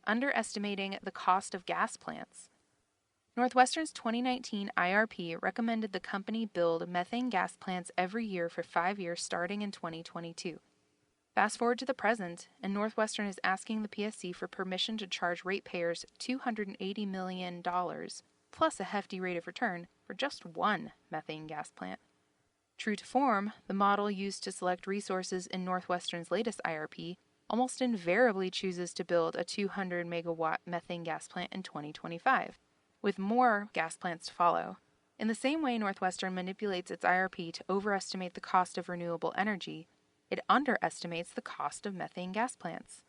Underestimating the cost of gas plants. Northwestern's 2019 IRP recommended the company build methane gas plants every year for 5 years starting in 2022. Fast forward to the present, and Northwestern is asking the PSC for permission to charge ratepayers $280 million, plus a hefty rate of return, for just one methane gas plant. True to form, the model used to select resources in Northwestern's latest IRP almost invariably chooses to build a 200 megawatt methane gas plant in 2025. With more gas plants to follow. In the same way Northwestern manipulates its IRP to overestimate the cost of renewable energy, it underestimates the cost of methane gas plants.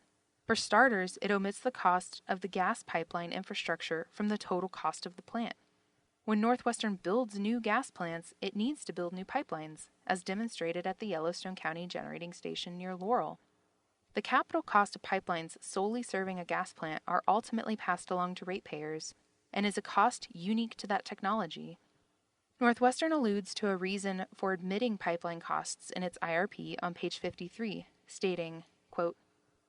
For starters, it omits the cost of the gas pipeline infrastructure from the total cost of the plant. When Northwestern builds new gas plants, it needs to build new pipelines, as demonstrated at the Yellowstone County Generating Station near Laurel. The capital cost of pipelines solely serving a gas plant are ultimately passed along to ratepayers, and is a cost unique to that technology. Northwestern alludes to a reason for admitting pipeline costs in its IRP on page 53, stating, quote,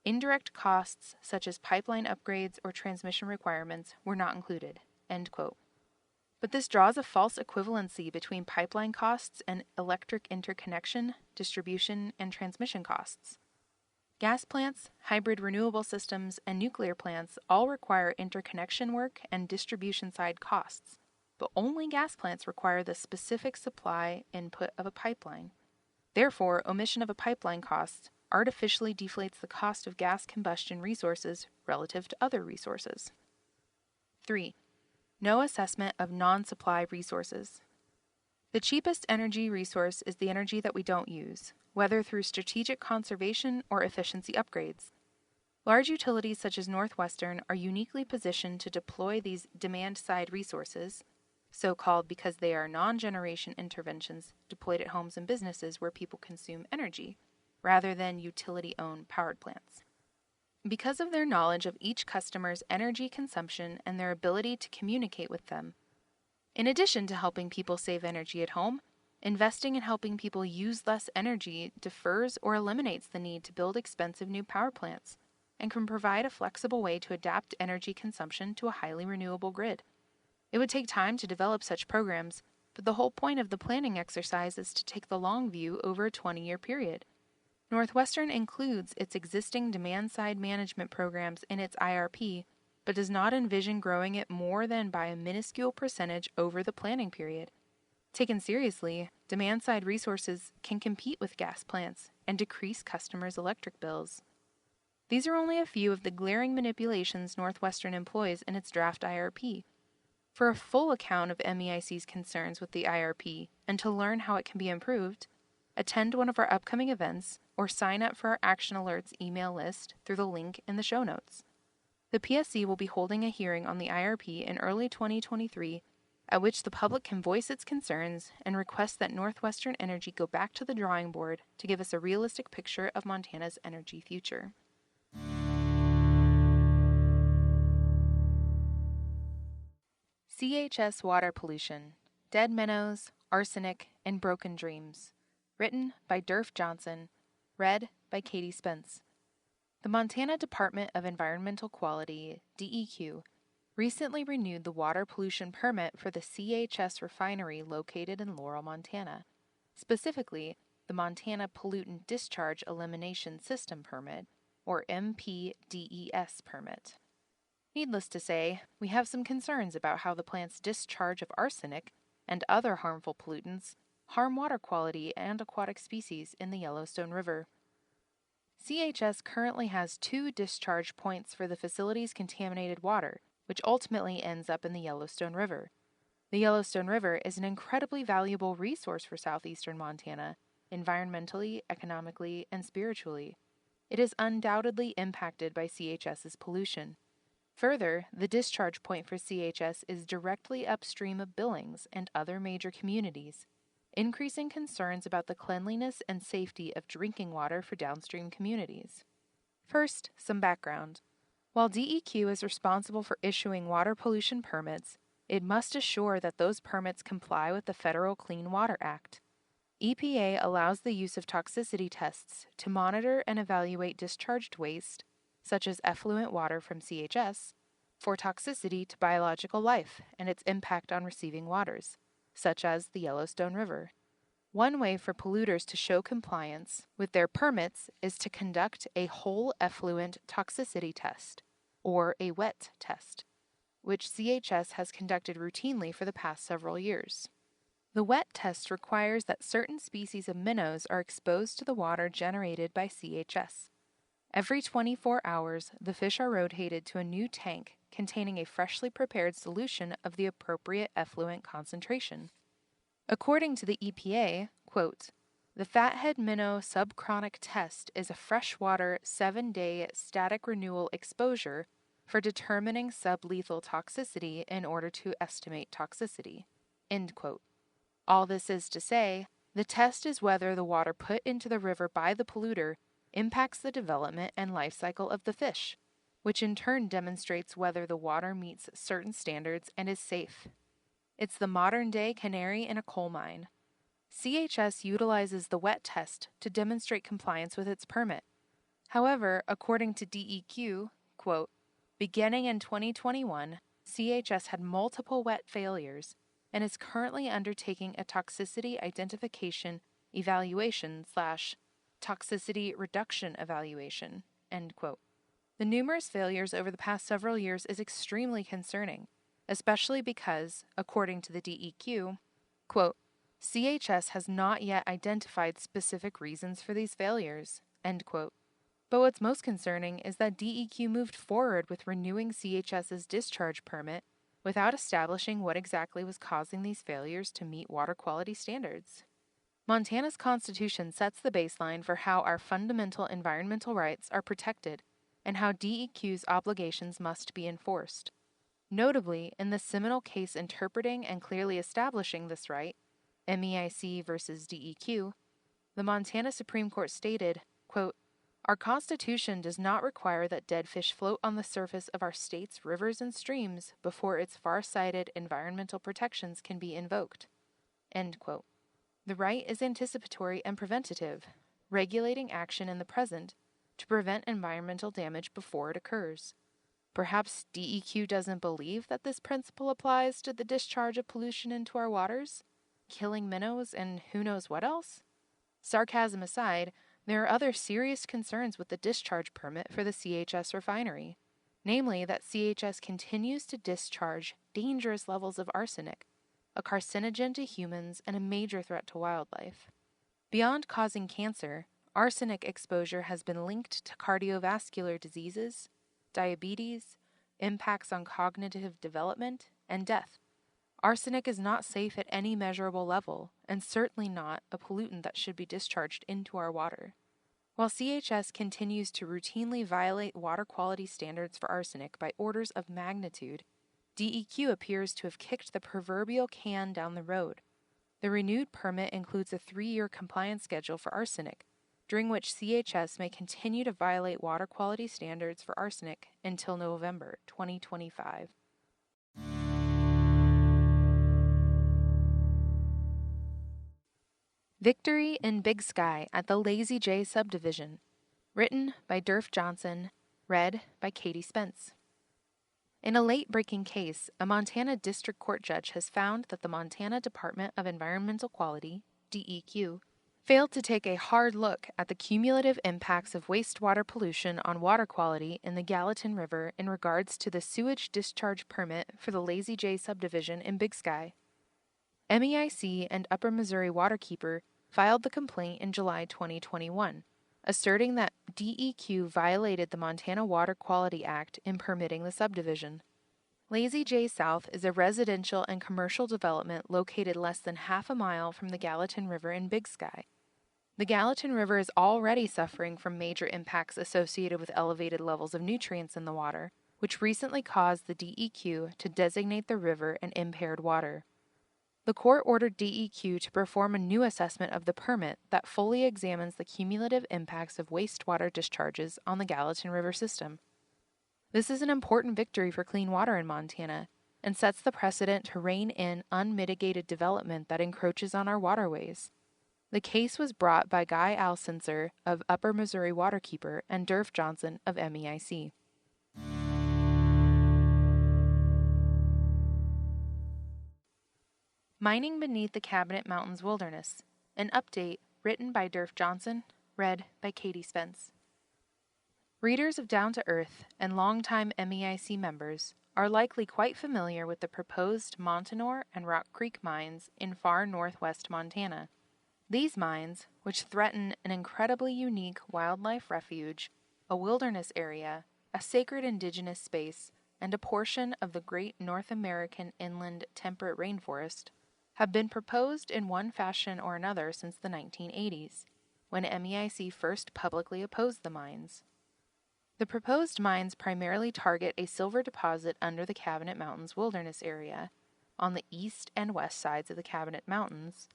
indirect costs such as pipeline upgrades or transmission requirements were not included, end quote. But this draws a false equivalency between pipeline costs and electric interconnection, distribution, and transmission costs. Gas plants, hybrid renewable systems, and nuclear plants all require interconnection work and distribution-side costs, but only gas plants require the specific supply input of a pipeline. Therefore, omission of a pipeline cost artificially deflates the cost of gas combustion resources relative to other resources. 3. No assessment of non-supply resources. The cheapest energy resource is the energy that we don't use, whether through strategic conservation or efficiency upgrades. Large utilities such as Northwestern are uniquely positioned to deploy these demand-side resources, so-called because they are non-generation interventions deployed at homes and businesses where people consume energy, rather than utility-owned powered plants. because of their knowledge of each customer's energy consumption and their ability to communicate with them. In addition to helping people save energy at home, investing in helping people use less energy defers or eliminates the need to build expensive new power plants and can provide a flexible way to adapt energy consumption to a highly renewable grid. It would take time to develop such programs, but the whole point of the planning exercise is to take the long view over a 20-year period. Northwestern includes its existing demand-side management programs in its IRP, but does not envision growing it more than by a minuscule percentage over the planning period. Taken seriously, demand-side resources can compete with gas plants and decrease customers' electric bills. These are only a few of the glaring manipulations Northwestern employs in its draft IRP. For a full account of MEIC's concerns with the IRP and to learn how it can be improved, attend one of our upcoming events or sign up for our Action Alerts email list through the link in the show notes. The PSC will be holding a hearing on the IRP in early 2023, at which the public can voice its concerns and request that Northwestern Energy go back to the drawing board to give us a realistic picture of Montana's energy future. CHS Water Pollution, Dead Minnows, Arsenic, and Broken Dreams. Written by Durf Johnson. Read by Katie Spence. The Montana Department of Environmental Quality, DEQ, recently renewed the water pollution permit for the CHS refinery located in Laurel, Montana. Specifically, the Montana Pollutant Discharge Elimination System Permit, or MPDES permit. Needless to say, we have some concerns about how the plant's discharge of arsenic and other harmful pollutants harm water quality and aquatic species in the Yellowstone River. CHS currently has 2 discharge points for the facility's contaminated water, which ultimately ends up in the Yellowstone River. The Yellowstone River is an incredibly valuable resource for southeastern Montana, environmentally, economically, and spiritually. It is undoubtedly impacted by CHS's pollution. Further, the discharge point for CHS is directly upstream of Billings and other major communities, increasing concerns about the cleanliness and safety of drinking water for downstream communities. First, some background. While DEQ is responsible for issuing water pollution permits, it must assure that those permits comply with the Federal Clean Water Act. EPA allows the use of toxicity tests to monitor and evaluate discharged waste, such as effluent water from CHS, for toxicity to biological life and its impact on receiving waters, such as the Yellowstone River. One way for polluters to show compliance with their permits is to conduct a whole effluent toxicity test, or a WET test, which CHS has conducted routinely for the past several years. The WET test requires that certain species of minnows are exposed to the water generated by CHS. Every 24 hours, the fish are rotated to a new tank containing a freshly prepared solution of the appropriate effluent concentration. According to the EPA, quote, the fathead minnow subchronic test is a freshwater 7-day static renewal exposure for determining sublethal toxicity in order to estimate toxicity. End quote. All this is to say, the test is whether the water put into the river by the polluter impacts the development and life cycle of the fish, which in turn demonstrates whether the water meets certain standards and is safe. It's the modern-day canary in a coal mine. CHS utilizes the WET test to demonstrate compliance with its permit. However, according to DEQ, quote, beginning in 2021, CHS had multiple WET failures and is currently undertaking a toxicity identification evaluation / toxicity reduction evaluation, end quote. The numerous failures over the past several years is extremely concerning, especially because, according to the DEQ, quote, CHS has not yet identified specific reasons for these failures, end quote. But what's most concerning is that DEQ moved forward with renewing CHS's discharge permit without establishing what exactly was causing these failures to meet water quality standards. Montana's Constitution sets the baseline for how our fundamental environmental rights are protected and how DEQ's obligations must be enforced. Notably, in the seminal case interpreting and clearly establishing this right, MEIC versus DEQ, the Montana Supreme Court stated, quote, Our Constitution does not require that dead fish float on the surface of our state's rivers and streams before its far-sighted environmental protections can be invoked." End quote. The right is anticipatory and preventative, regulating action in the present to prevent environmental damage before it occurs. Perhaps DEQ doesn't believe that this principle applies to the discharge of pollution into our waters, killing minnows, and who knows what else? Sarcasm aside, there are other serious concerns with the discharge permit for the CHS refinery, namely that CHS continues to discharge dangerous levels of arsenic, a carcinogen to humans and a major threat to wildlife. Beyond causing cancer, arsenic exposure has been linked to cardiovascular diseases, diabetes, impacts on cognitive development, and death. Arsenic is not safe at any measurable level, and certainly not a pollutant that should be discharged into our water. While CHS continues to routinely violate water quality standards for arsenic by orders of magnitude, DEQ appears to have kicked the proverbial can down the road. The renewed permit includes a 3-year compliance schedule for arsenic, during which CHS may continue to violate water quality standards for arsenic until November 2025. Victory in Big Sky at the Lazy J Subdivision. Written by Durf Johnson. Read by Katie Spence. In a late-breaking case, a Montana District Court judge has found that the Montana Department of Environmental Quality, DEQ, failed to take a hard look at the cumulative impacts of wastewater pollution on water quality in the Gallatin River in regards to the sewage discharge permit for the Lazy J Subdivision in Big Sky. MEIC and Upper Missouri Waterkeeper filed the complaint in July 2021, asserting that DEQ violated the Montana Water Quality Act in permitting the subdivision. Lazy J South is a residential and commercial development located less than half a mile from the Gallatin River in Big Sky. The Gallatin River is already suffering from major impacts associated with elevated levels of nutrients in the water, which recently caused the DEQ to designate the river an impaired water. The court ordered DEQ to perform a new assessment of the permit that fully examines the cumulative impacts of wastewater discharges on the Gallatin River system. This is an important victory for clean water in Montana and sets the precedent to rein in unmitigated development that encroaches on our waterways. The case was brought by Guy Alcenser of Upper Missouri Waterkeeper and Durf Johnson of MEIC. Mining Beneath the Cabinet Mountains Wilderness, an update written by Durf Johnson, read by Katie Spence. Readers of Down to Earth and longtime MEIC members are likely quite familiar with the proposed Montanore and Rock Creek mines in far northwest Montana. These mines, which threaten an incredibly unique wildlife refuge, a wilderness area, a sacred indigenous space, and a portion of the great North American inland temperate rainforest, have been proposed in one fashion or another since the 1980s, when MEIC first publicly opposed the mines. The proposed mines primarily target a silver deposit under the Cabinet Mountains Wilderness area, on the east and west sides of the Cabinet Mountains,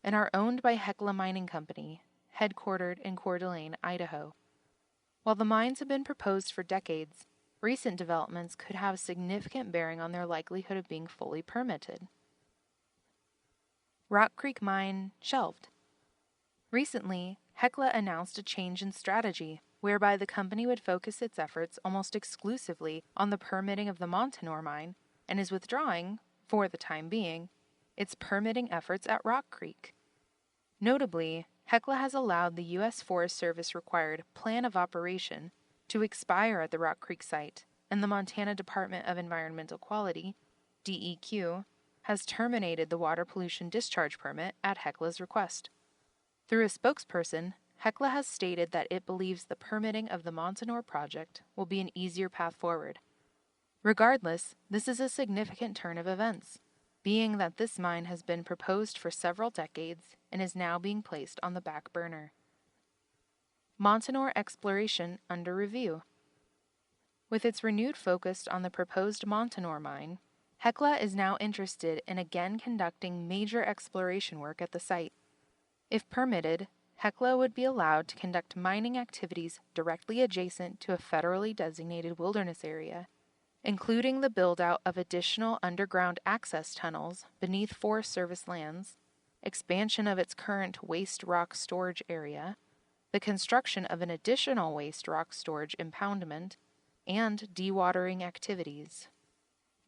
and are owned by Hecla Mining Company, headquartered in Coeur d'Alene, Idaho. While the mines have been proposed for decades, recent developments could have significant bearing on their likelihood of being fully permitted. Rock Creek Mine shelved. Recently, Hecla announced a change in strategy, whereby the company would focus its efforts almost exclusively on the permitting of the Montanore mine, and is withdrawing, for the time being, its permitting efforts at Rock Creek. Notably, Hecla has allowed the U.S. Forest Service required Plan of Operation to expire at the Rock Creek site, and the Montana Department of Environmental Quality, DEQ, has terminated the water pollution discharge permit at Hecla's request. Through a spokesperson, Hecla has stated that it believes the permitting of the Montanore project will be an easier path forward. Regardless, this is a significant turn of events, being that this mine has been proposed for several decades and is now being placed on the back burner. Montanore exploration under review. With its renewed focus on the proposed Montanore mine, Hecla is now interested in again conducting major exploration work at the site. If permitted, Hecla would be allowed to conduct mining activities directly adjacent to a federally designated wilderness area, including the build-out of additional underground access tunnels beneath Forest Service lands, expansion of its current waste rock storage area, the construction of an additional waste rock storage impoundment, and dewatering activities.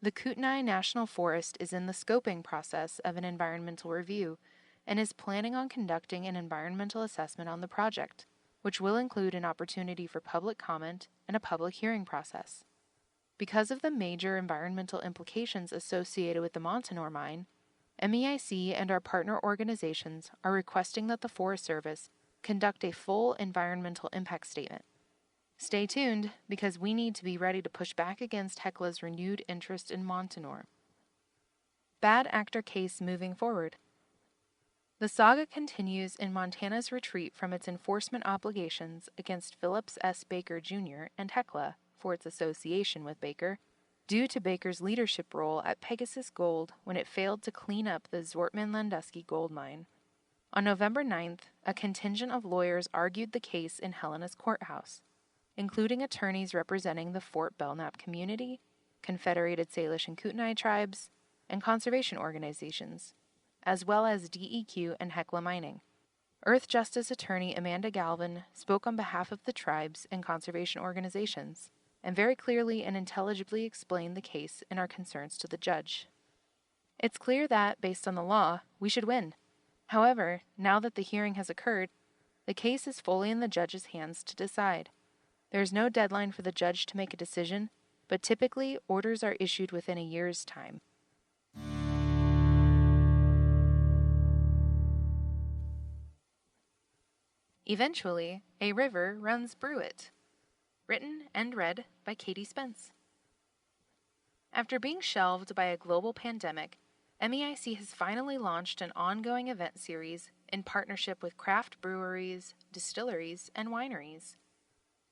The Kootenai National Forest is in the scoping process of an environmental review and is planning on conducting an environmental assessment on the project, which will include an opportunity for public comment and a public hearing process. Because of the major environmental implications associated with the Montanore mine, MEIC and our partner organizations are requesting that the Forest Service conduct a full environmental impact statement. Stay tuned, because we need to be ready to push back against Hecla's renewed interest in Montanore. Bad actor case moving forward. The saga continues in Montana's retreat from its enforcement obligations against Phillips S. Baker Jr. and Hecla for its association with Baker, due to Baker's leadership role at Pegasus Gold when it failed to clean up the Zwartman-Landusky gold mine. On November 9th, a contingent of lawyers argued the case in Helena's courthouse, including attorneys representing the Fort Belknap community, Confederated Salish and Kootenai tribes, and conservation organizations, as well as DEQ and Hecla Mining. Earth Justice attorney Amanda Galvin spoke on behalf of the tribes and conservation organizations, and very clearly and intelligibly explained the case and our concerns to the judge. It's clear that, based on the law, we should win. However, now that the hearing has occurred, the case is fully in the judge's hands to decide. There is no deadline for the judge to make a decision, but typically orders are issued within a year's time. Eventually, a river runs through it. Written and read by Katie Spence. After being shelved by a global pandemic, MEIC has finally launched an ongoing event series in partnership with craft breweries, distilleries, and wineries.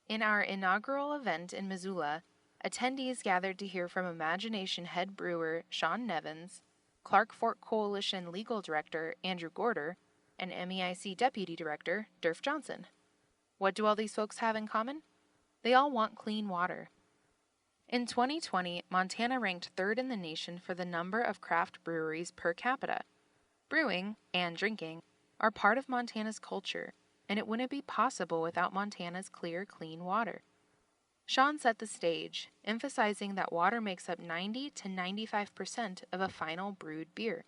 In our inaugural event in Missoula, attendees gathered to hear from Imagination head brewer Sean Nevins, Clark Fork Coalition legal director Andrew Gorder, and MEIC deputy director Durf Johnson. What do all these folks have in common? They all want clean water. In 2020, Montana ranked third in the nation for the number of craft breweries per capita. Brewing and drinking are part of Montana's culture, and it wouldn't be possible without Montana's clear, clean water. Sean set the stage, emphasizing that water makes up 90 to 95% of a final brewed beer.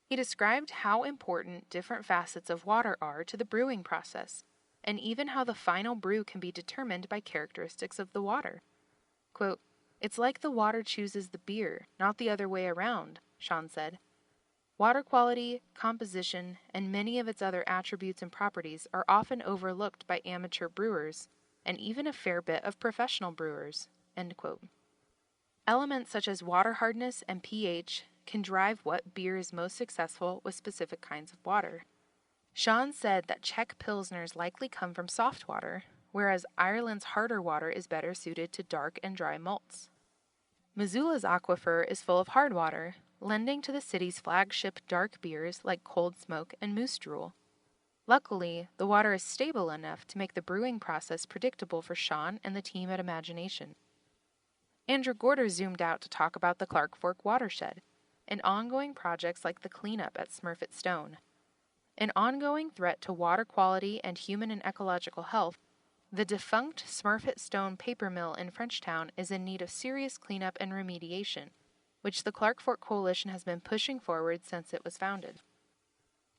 He described how important different facets of water are to the brewing process, and even how the final brew can be determined by characteristics of the water. Quote, "It's like the water chooses the beer, not the other way around," Sean said. Water quality, composition, and many of its other attributes and properties are often overlooked by amateur brewers, and even a fair bit of professional brewers. End quote. Elements such as water hardness and pH can drive what beer is most successful with specific kinds of water. Sean said that Czech Pilsners likely come from soft water, whereas Ireland's harder water is better suited to dark and dry malts. Missoula's aquifer is full of hard water, lending to the city's flagship dark beers like Cold Smoke and Moose Drool. Luckily, the water is stable enough to make the brewing process predictable for Sean and the team at Imagination. Andrew Gorder zoomed out to talk about the Clark Fork watershed, and ongoing projects like the cleanup at Smurfit Stone. An ongoing threat to water quality and human and ecological health, the defunct Smurfit Stone paper mill in Frenchtown is in need of serious cleanup and remediation, which the Clark Fork Coalition has been pushing forward since it was founded.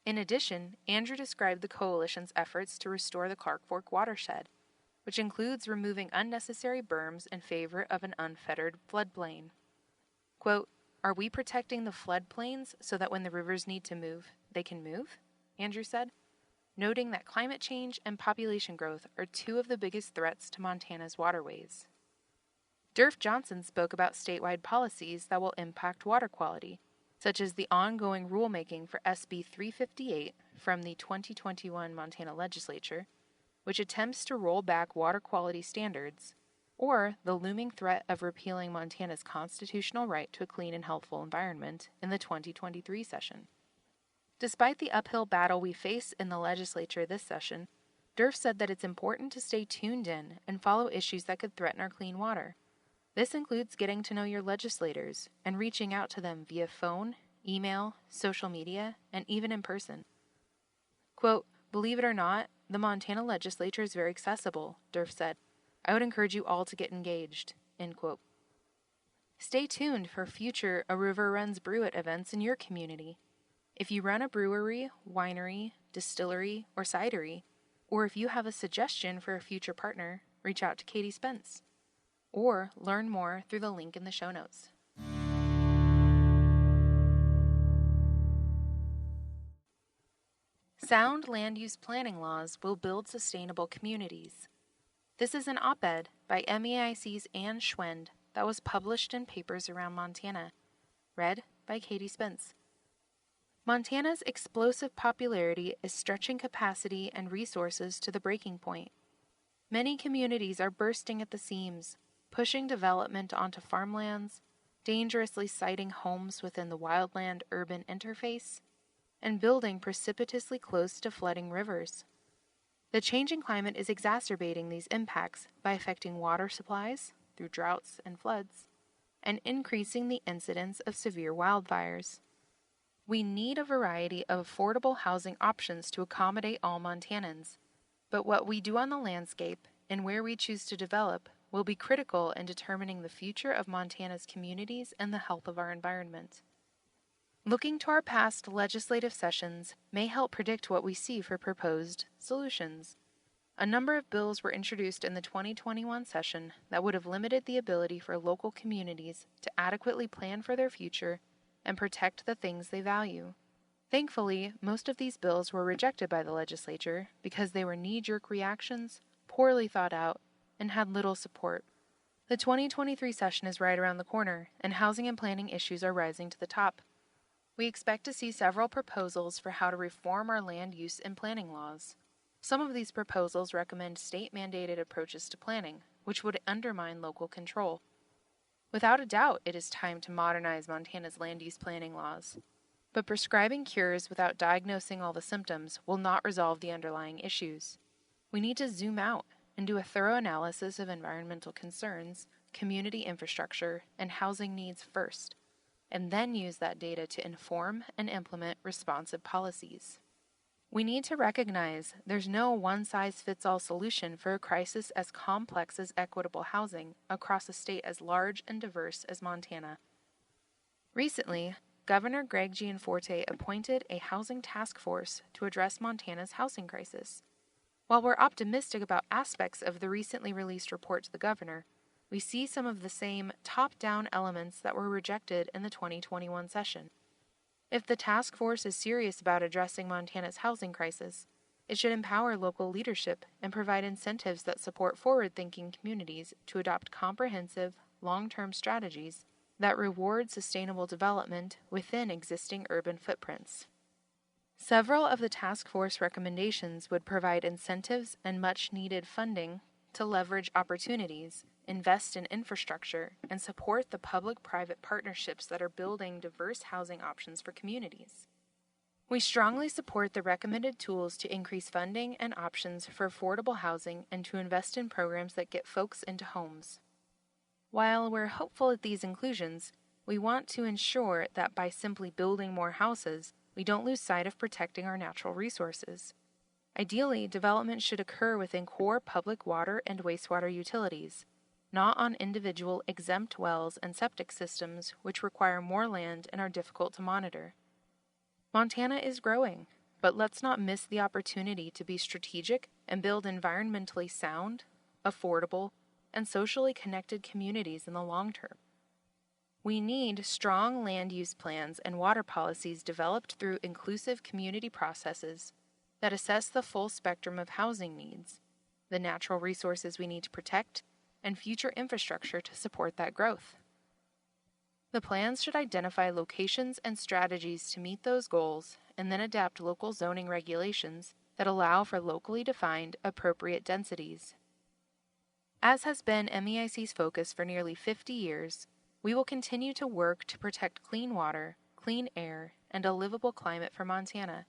In addition, Andrew described the Coalition's efforts to restore the Clark Fork watershed, which includes removing unnecessary berms in favor of an unfettered floodplain. Quote, "Are we protecting the floodplains so that when the rivers need to move, they can move?" Andrew said, noting that climate change and population growth are two of the biggest threats to Montana's waterways. Durf Johnson spoke about statewide policies that will impact water quality, such as the ongoing rulemaking for SB 358 from the 2021 Montana Legislature, which attempts to roll back water quality standards, or the looming threat of repealing Montana's constitutional right to a clean and healthful environment in the 2023 session. Despite the uphill battle we face in the legislature this session, DERF said that it's important to stay tuned in and follow issues that could threaten our clean water. This includes getting to know your legislators and reaching out to them via phone, email, social media, and even in person. Quote, "Believe it or not, the Montana legislature is very accessible," DERF said. "I would encourage you all to get engaged." End quote. Stay tuned for future A River Runs Brew It events in your community. If you run a brewery, winery, distillery, or cidery, or if you have a suggestion for a future partner, reach out to Katie Spence. Or learn more through the link in the show notes. Sound land use planning laws will build sustainable communities. This is an op-ed by MEIC's Ann Schwend that was published in Papers Around Montana. Read by Katie Spence. Montana's explosive popularity is stretching capacity and resources to the breaking point. Many communities are bursting at the seams, pushing development onto farmlands, dangerously siting homes within the wildland-urban interface, and building precipitously close to flooding rivers. The changing climate is exacerbating these impacts by affecting water supplies through droughts and floods, and increasing the incidence of severe wildfires. We need a variety of affordable housing options to accommodate all Montanans, but what we do on the landscape and where we choose to develop will be critical in determining the future of Montana's communities and the health of our environment. Looking to our past legislative sessions may help predict what we see for proposed solutions. A number of bills were introduced in the 2021 session that would have limited the ability for local communities to adequately plan for their future and protect the things they value. Thankfully, most of these bills were rejected by the legislature because they were knee-jerk reactions, poorly thought out, and had little support. The 2023 session is right around the corner, and housing and planning issues are rising to the top. We expect to see several proposals for how to reform our land use and planning laws. Some of these proposals recommend state-mandated approaches to planning, which would undermine local control. Without a doubt, it is time to modernize Montana's land use planning laws. But prescribing cures without diagnosing all the symptoms will not resolve the underlying issues. We need to zoom out and do a thorough analysis of environmental concerns, community infrastructure, and housing needs first, and then use that data to inform and implement responsive policies. We need to recognize there's no one-size-fits-all solution for a crisis as complex as equitable housing across a state as large and diverse as Montana. Recently, Governor Greg Gianforte appointed a housing task force to address Montana's housing crisis. While we're optimistic about aspects of the recently released report to the governor, we see some of the same top-down elements that were rejected in the 2021 session. If the task force is serious about addressing Montana's housing crisis, it should empower local leadership and provide incentives that support forward-thinking communities to adopt comprehensive, long-term strategies that reward sustainable development within existing urban footprints. Several of the task force recommendations would provide incentives and much-needed funding to leverage opportunities, invest in infrastructure, and support the public-private partnerships that are building diverse housing options for communities. We strongly support the recommended tools to increase funding and options for affordable housing and to invest in programs that get folks into homes. While we're hopeful at these inclusions, we want to ensure that by simply building more houses, we don't lose sight of protecting our natural resources. Ideally, development should occur within core public water and wastewater utilities, not on individual exempt wells and septic systems which require more land and are difficult to monitor. Montana is growing, but let's not miss the opportunity to be strategic and build environmentally sound, affordable, and socially connected communities in the long term. We need strong land use plans and water policies developed through inclusive community processes that assess the full spectrum of housing needs, the natural resources we need to protect, and future infrastructure to support that growth. The plans should identify locations and strategies to meet those goals and then adapt local zoning regulations that allow for locally defined appropriate densities. As has been MEIC's focus for nearly 50 years, we will continue to work to protect clean water, clean air, and a livable climate for Montana.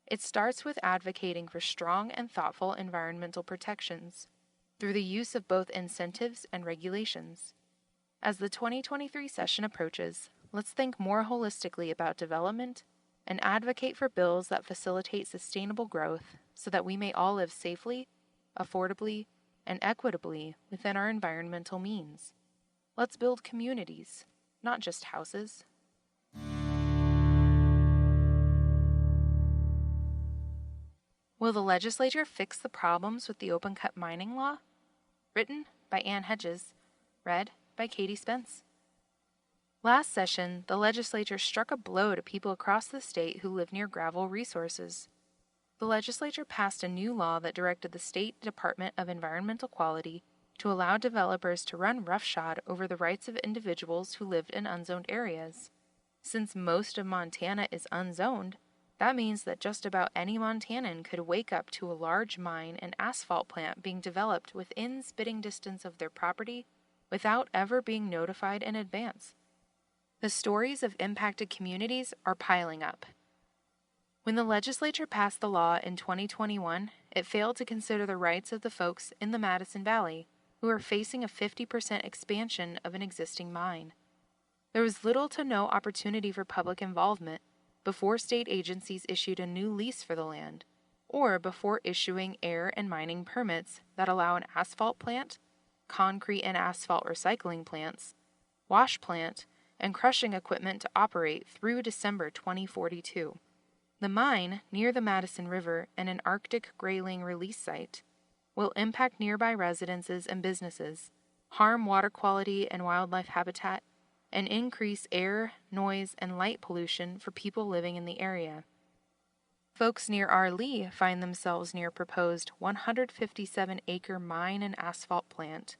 It starts with advocating for strong and thoughtful environmental protections through the use of both incentives and regulations. As the 2023 session approaches, let's think more holistically about development and advocate for bills that facilitate sustainable growth so that we may all live safely, affordably, and equitably within our environmental means. Let's build communities, not just houses. Will the legislature fix the problems with the open-cut mining law? Written by Ann Hedges, read by Katie Spence. Last session, the legislature struck a blow to people across the state who live near gravel resources. The legislature passed a new law that directed the State Department of Environmental Quality to allow developers to run roughshod over the rights of individuals who lived in unzoned areas. Since most of Montana is unzoned, that means that just about any Montanan could wake up to a large mine and asphalt plant being developed within spitting distance of their property without ever being notified in advance. The stories of impacted communities are piling up. When the legislature passed the law in 2021, it failed to consider the rights of the folks in the Madison Valley who are facing a 50% expansion of an existing mine. There was little to no opportunity for public involvement before state agencies issued a new lease for the land, or before issuing air and mining permits that allow an asphalt plant, concrete and asphalt recycling plants, wash plant, and crushing equipment to operate through December 2042. The mine, near the Madison River and an Arctic grayling release site, will impact nearby residences and businesses, harm water quality and wildlife habitat, and increase air, noise, and light pollution for people living in the area. Folks near Arlee find themselves near proposed 157-acre mine and asphalt plant,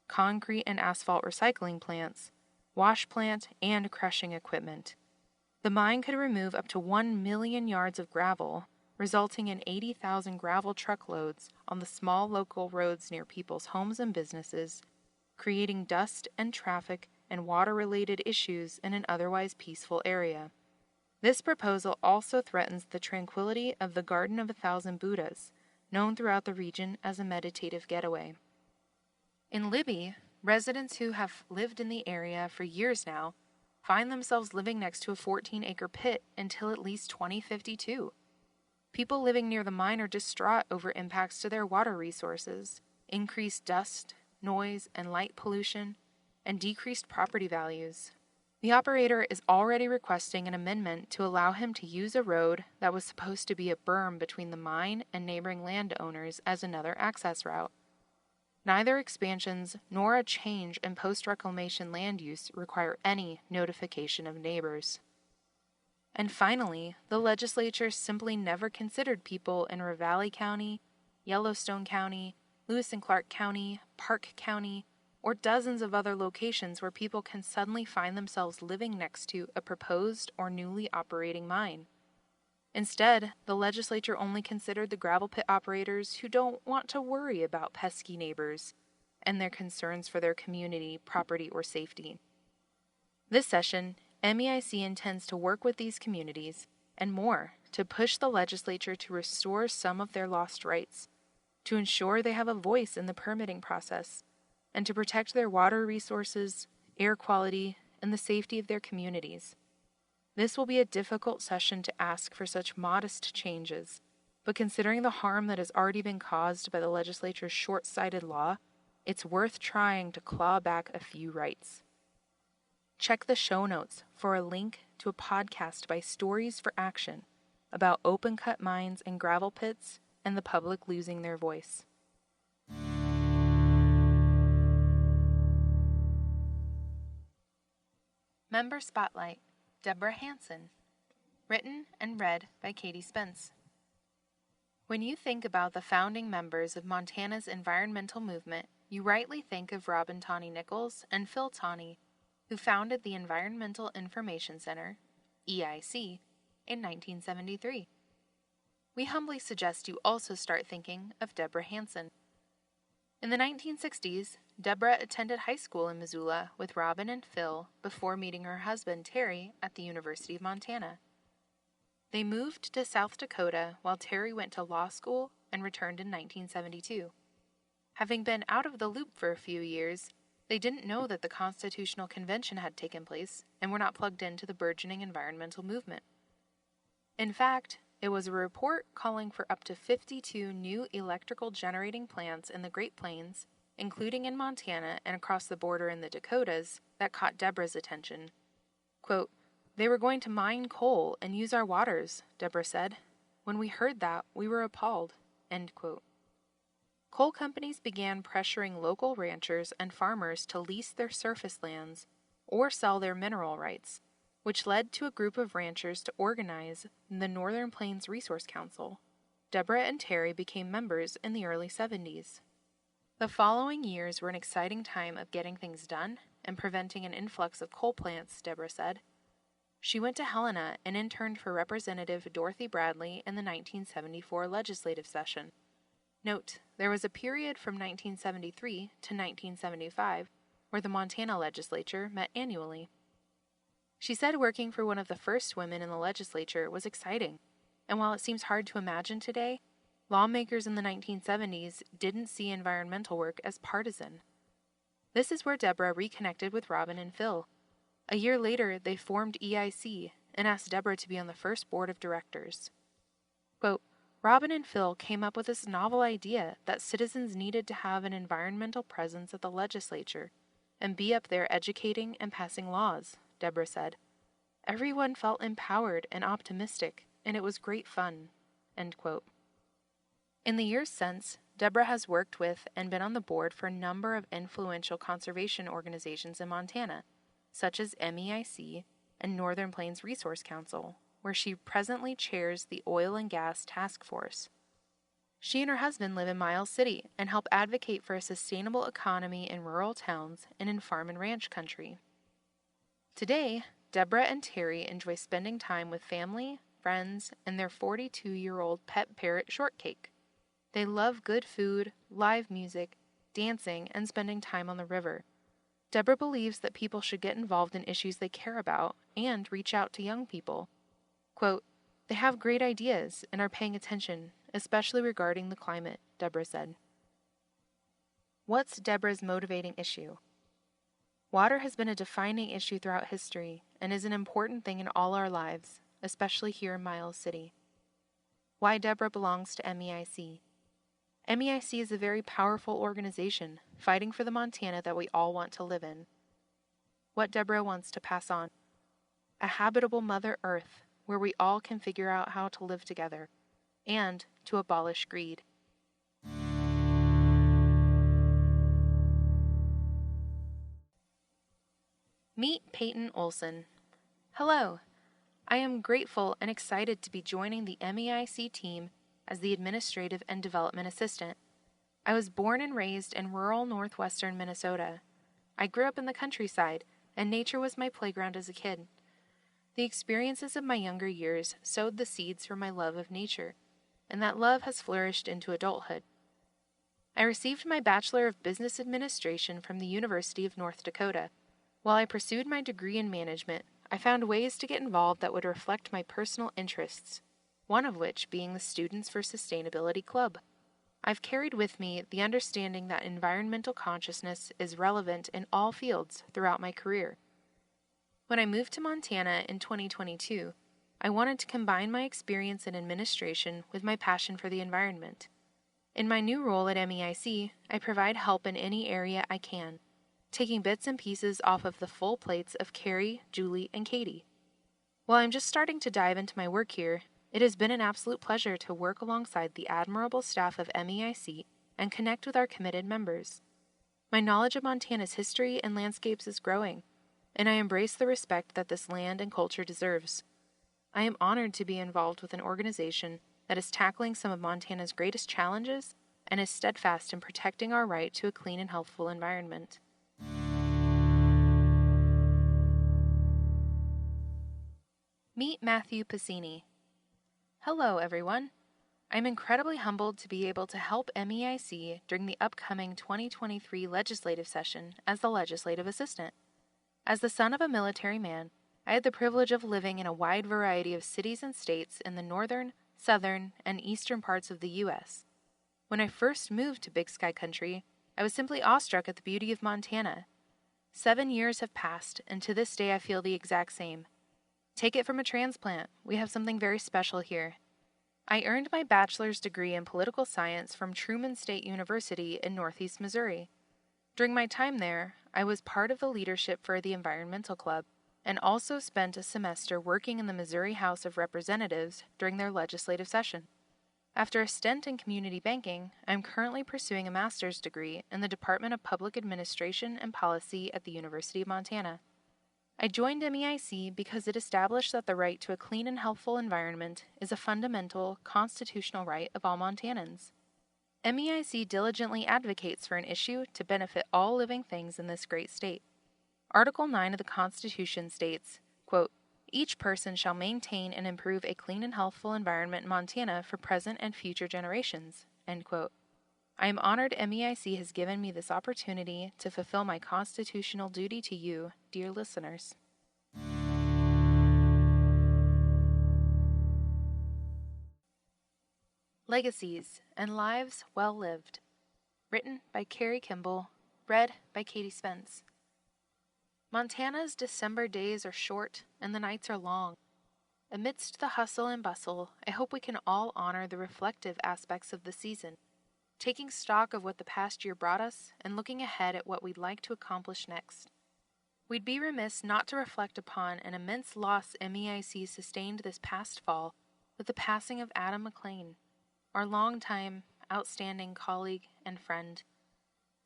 concrete and asphalt recycling plants, wash plant, and crushing equipment. The mine could remove up to 1 million yards of gravel, resulting in 80,000 gravel truckloads on the small local roads near people's homes and businesses, creating dust and traffic and water-related issues in an otherwise peaceful area. This proposal also threatens the tranquility of the Garden of 1,000 Buddhas, known throughout the region as a meditative getaway. In Libby, residents who have lived in the area for years now find themselves living next to a 14-acre pit until at least 2052. People living near the mine are distraught over impacts to their water resources, increased dust, noise, and light pollution, and decreased property values. The operator is already requesting an amendment to allow him to use a road that was supposed to be a berm between the mine and neighboring landowners as another access route. Neither expansions nor a change in post-reclamation land use require any notification of neighbors. And finally, the legislature simply never considered people in Ravalli County, Yellowstone County, Lewis and Clark County, Park County, or dozens of other locations where people can suddenly find themselves living next to a proposed or newly operating mine. Instead, the legislature only considered the gravel pit operators who don't want to worry about pesky neighbors and their concerns for their community, property, or safety. This session, MEIC intends to work with these communities and more to push the legislature to restore some of their lost rights, to ensure they have a voice in the permitting process, and to protect their water resources, air quality, and the safety of their communities. This will be a difficult session to ask for such modest changes, but considering the harm that has already been caused by the legislature's short-sighted law, it's worth trying to claw back a few rights. Check the show notes for a link to a podcast by Stories for Action about open-cut mines and gravel pits and the public losing their voice. Member Spotlight, Deborah Hanson. Written and read by Katie Spence. When you think about the founding members of Montana's environmental movement, you rightly think of Robin Tawney Nichols and Phil Tawney, who founded the Environmental Information Center, EIC, in 1973. We humbly suggest you also start thinking of Deborah Hanson. In the 1960s, Deborah attended high school in Missoula with Robin and Phil before meeting her husband Terry at the University of Montana. They moved to South Dakota while Terry went to law school and returned in 1972. Having been out of the loop for a few years, they didn't know that the Constitutional Convention had taken place and were not plugged into the burgeoning environmental movement. In fact, it was a report calling for up to 52 new electrical generating plants in the Great Plains, including in Montana and across the border in the Dakotas, that caught Deborah's attention. Quote, "They were going to mine coal and use our waters," Deborah said. "When we heard that, we were appalled." End quote. Coal companies began pressuring local ranchers and farmers to lease their surface lands or sell their mineral rights, which led to a group of ranchers to organize the Northern Plains Resource Council. Deborah and Terry became members in the early 70s. The following years were an exciting time of getting things done and preventing an influx of coal plants, Deborah said. She went to Helena and interned for Representative Dorothy Bradley in the 1974 legislative session. Note, there was a period from 1973 to 1975 where the Montana legislature met annually. She said working for one of the first women in the legislature was exciting, and while it seems hard to imagine today, lawmakers in the 1970s didn't see environmental work as partisan. This is where Deborah reconnected with Robin and Phil. A year later, they formed EIC and asked Deborah to be on the first board of directors. Quote, "Robin and Phil came up with this novel idea that citizens needed to have an environmental presence at the legislature and be up there educating and passing laws," Deborah said. "Everyone felt empowered and optimistic, and it was great fun." End quote. In the years since, Deborah has worked with and been on the board for a number of influential conservation organizations in Montana, such as MEIC and Northern Plains Resource Council, where she presently chairs the Oil and Gas Task Force. She and her husband live in Miles City and help advocate for a sustainable economy in rural towns and in farm and ranch country. Today, Deborah and Terry enjoy spending time with family, friends, and their 42-year-old pet parrot Shortcake. They love good food, live music, dancing, and spending time on the river. Deborah believes that people should get involved in issues they care about and reach out to young people. Quote, "They have great ideas and are paying attention, especially regarding the climate," Deborah said. What's Deborah's motivating issue? Water has been a defining issue throughout history and is an important thing in all our lives, especially here in Miles City. Why Deborah belongs to MEIC. MEIC is a very powerful organization fighting for the Montana that we all want to live in. What Deborah wants to pass on. A habitable Mother Earth where we all can figure out how to live together, and to abolish greed. Meet Peyton Olson. Hello. I am grateful and excited to be joining the MEIC team as the Administrative and Development Assistant. I was born and raised in rural northwestern Minnesota. I grew up in the countryside, and nature was my playground as a kid. The experiences of my younger years sowed the seeds for my love of nature, and that love has flourished into adulthood. I received my Bachelor of Business Administration from the University of North Dakota. While I pursued my degree in management, I found ways to get involved that would reflect my personal interests, one of which being the Students for Sustainability Club. I've carried with me the understanding that environmental consciousness is relevant in all fields throughout my career. When I moved to Montana in 2022, I wanted to combine my experience in administration with my passion for the environment. In my new role at MEIC, I provide help in any area I can, taking bits and pieces off of the full plates of Carrie, Julie, and Katie. While I'm just starting to dive into my work here, it has been an absolute pleasure to work alongside the admirable staff of MEIC and connect with our committed members. My knowledge of Montana's history and landscapes is growing, and I embrace the respect that this land and culture deserves. I am honored to be involved with an organization that is tackling some of Montana's greatest challenges and is steadfast in protecting our right to a clean and healthful environment. Meet Matthew Piscini. Hello, everyone. I'm incredibly humbled to be able to help MEIC during the upcoming 2023 legislative session as the legislative assistant. As the son of a military man, I had the privilege of living in a wide variety of cities and states in the northern, southern, and eastern parts of the U.S. When I first moved to Big Sky Country, I was simply awestruck at the beauty of Montana. 7 years have passed, and to this day I feel the exact same. Take it from a transplant, we have something very special here. I earned my bachelor's degree in political science from Truman State University in Northeast Missouri. During my time there, I was part of the leadership for the Environmental Club, and also spent a semester working in the Missouri House of Representatives during their legislative session. After a stint in community banking, I am currently pursuing a master's degree in the Department of Public Administration and Policy at the University of Montana. I joined MEIC because it established that the right to a clean and healthful environment is a fundamental constitutional right of all Montanans. MEIC diligently advocates for an issue to benefit all living things in this great state. Article 9 of the Constitution states, quote, "Each person shall maintain and improve a clean and healthful environment in Montana for present and future generations." End quote. I am honored MEIC has given me this opportunity to fulfill my constitutional duty to you, dear listeners. Legacies and Lives Well Lived. Written by Carrie Kimball. Read by Katie Spence. Montana's December days are short and the nights are long. Amidst the hustle and bustle, I hope we can all honor the reflective aspects of the season, taking stock of what the past year brought us and looking ahead at what we'd like to accomplish next. We'd be remiss not to reflect upon an immense loss MEIC sustained this past fall with the passing of Adam McLean, our longtime, outstanding colleague and friend.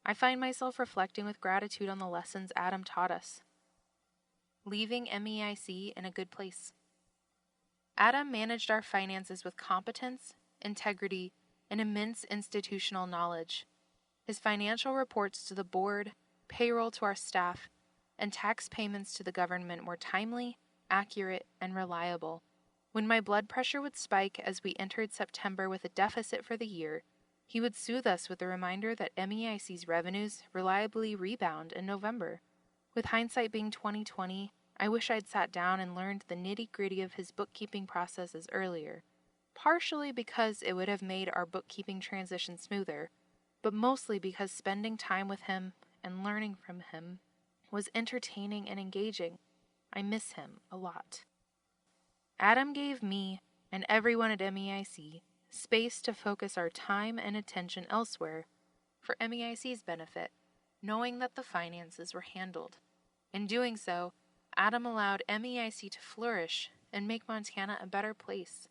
I find myself reflecting with gratitude on the lessons Adam taught us, leaving MEIC in a good place. Adam managed our finances with competence, integrity, and immense institutional knowledge. His financial reports to the board, payroll to our staff, and tax payments to the government were timely, accurate, and reliable. When my blood pressure would spike as we entered September with a deficit for the year, he would soothe us with the reminder that MEIC's revenues reliably rebound in November. With hindsight being 20/20, I wish I'd sat down and learned the nitty-gritty of his bookkeeping processes earlier, partially because it would have made our bookkeeping transition smoother, but mostly because spending time with him and learning from him was entertaining and engaging. I miss him a lot. Adam gave me, and everyone at MEIC, space to focus our time and attention elsewhere for MEIC's benefit, knowing that the finances were handled. In doing so, Adam allowed MEIC to flourish and make Montana a better place.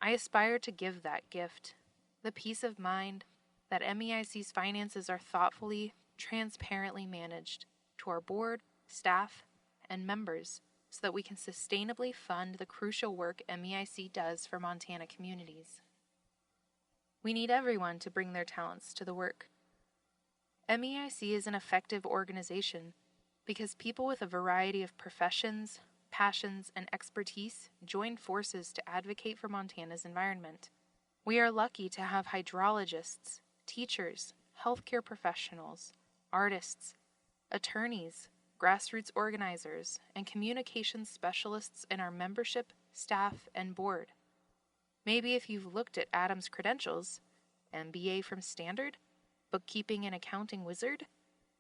I aspire to give that gift, the peace of mind that MEIC's finances are thoughtfully, transparently managed, to our board, staff, and members, so that we can sustainably fund the crucial work MEIC does for Montana communities. We need everyone to bring their talents to the work. MEIC is an effective organization because people with a variety of professions, passions, and expertise join forces to advocate for Montana's environment. We are lucky to have hydrologists, teachers, healthcare professionals, artists, attorneys, grassroots organizers, and communications specialists in our membership, staff, and board. Maybe if you've looked at Adam's credentials, MBA from Standard, bookkeeping and accounting wizard,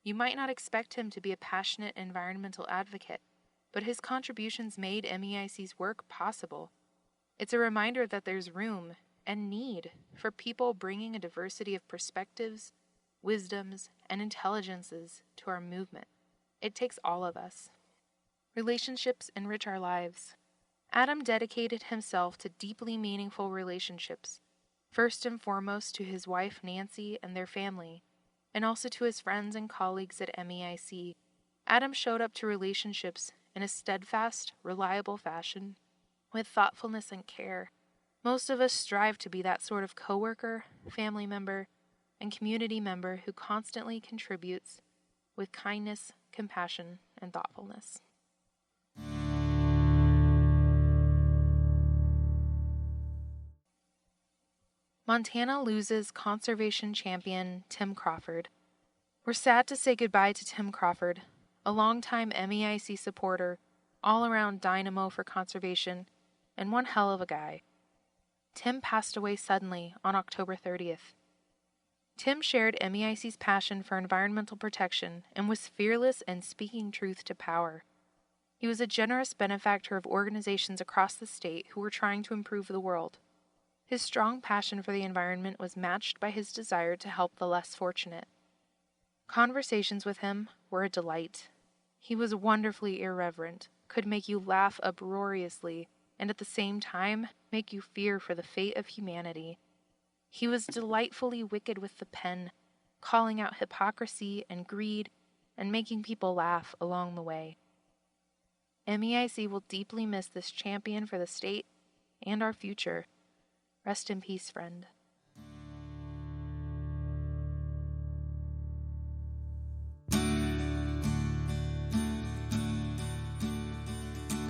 you might not expect him to be a passionate environmental advocate, but his contributions made MEIC's work possible. It's a reminder that there's room and need for people bringing a diversity of perspectives, wisdoms, and intelligences to our movement. It takes all of us. Relationships enrich our lives. Adam dedicated himself to deeply meaningful relationships, first and foremost to his wife Nancy and their family, and also to his friends and colleagues at MEIC. Adam showed up to relationships in a steadfast, reliable fashion, with thoughtfulness and care. Most of us strive to be that sort of coworker, family member, and community member who constantly contributes with kindness, compassion, and thoughtfulness. Montana loses conservation champion Tim Crawford. We're sad to say goodbye to Tim Crawford, a longtime MEIC supporter all-around dynamo for conservation, and one hell of a guy. Tim passed away suddenly on October 30th. Tim shared MEIC's passion for environmental protection and was fearless in speaking truth to power. He was a generous benefactor of organizations across the state who were trying to improve the world. His strong passion for the environment was matched by his desire to help the less fortunate. Conversations with him were a delight. He was wonderfully irreverent, could make you laugh uproariously, and at the same time make you fear for the fate of humanity. He was delightfully wicked with the pen, calling out hypocrisy and greed, and making people laugh along the way. MEIC will deeply miss this champion for the state and our future. Rest in peace, friend.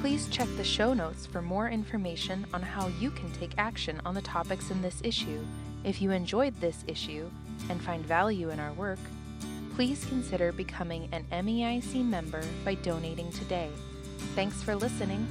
Please check the show notes for more information on how you can take action on the topics in this issue. If you enjoyed this issue and find value in our work, please consider becoming an MEIC member by donating today. Thanks for listening.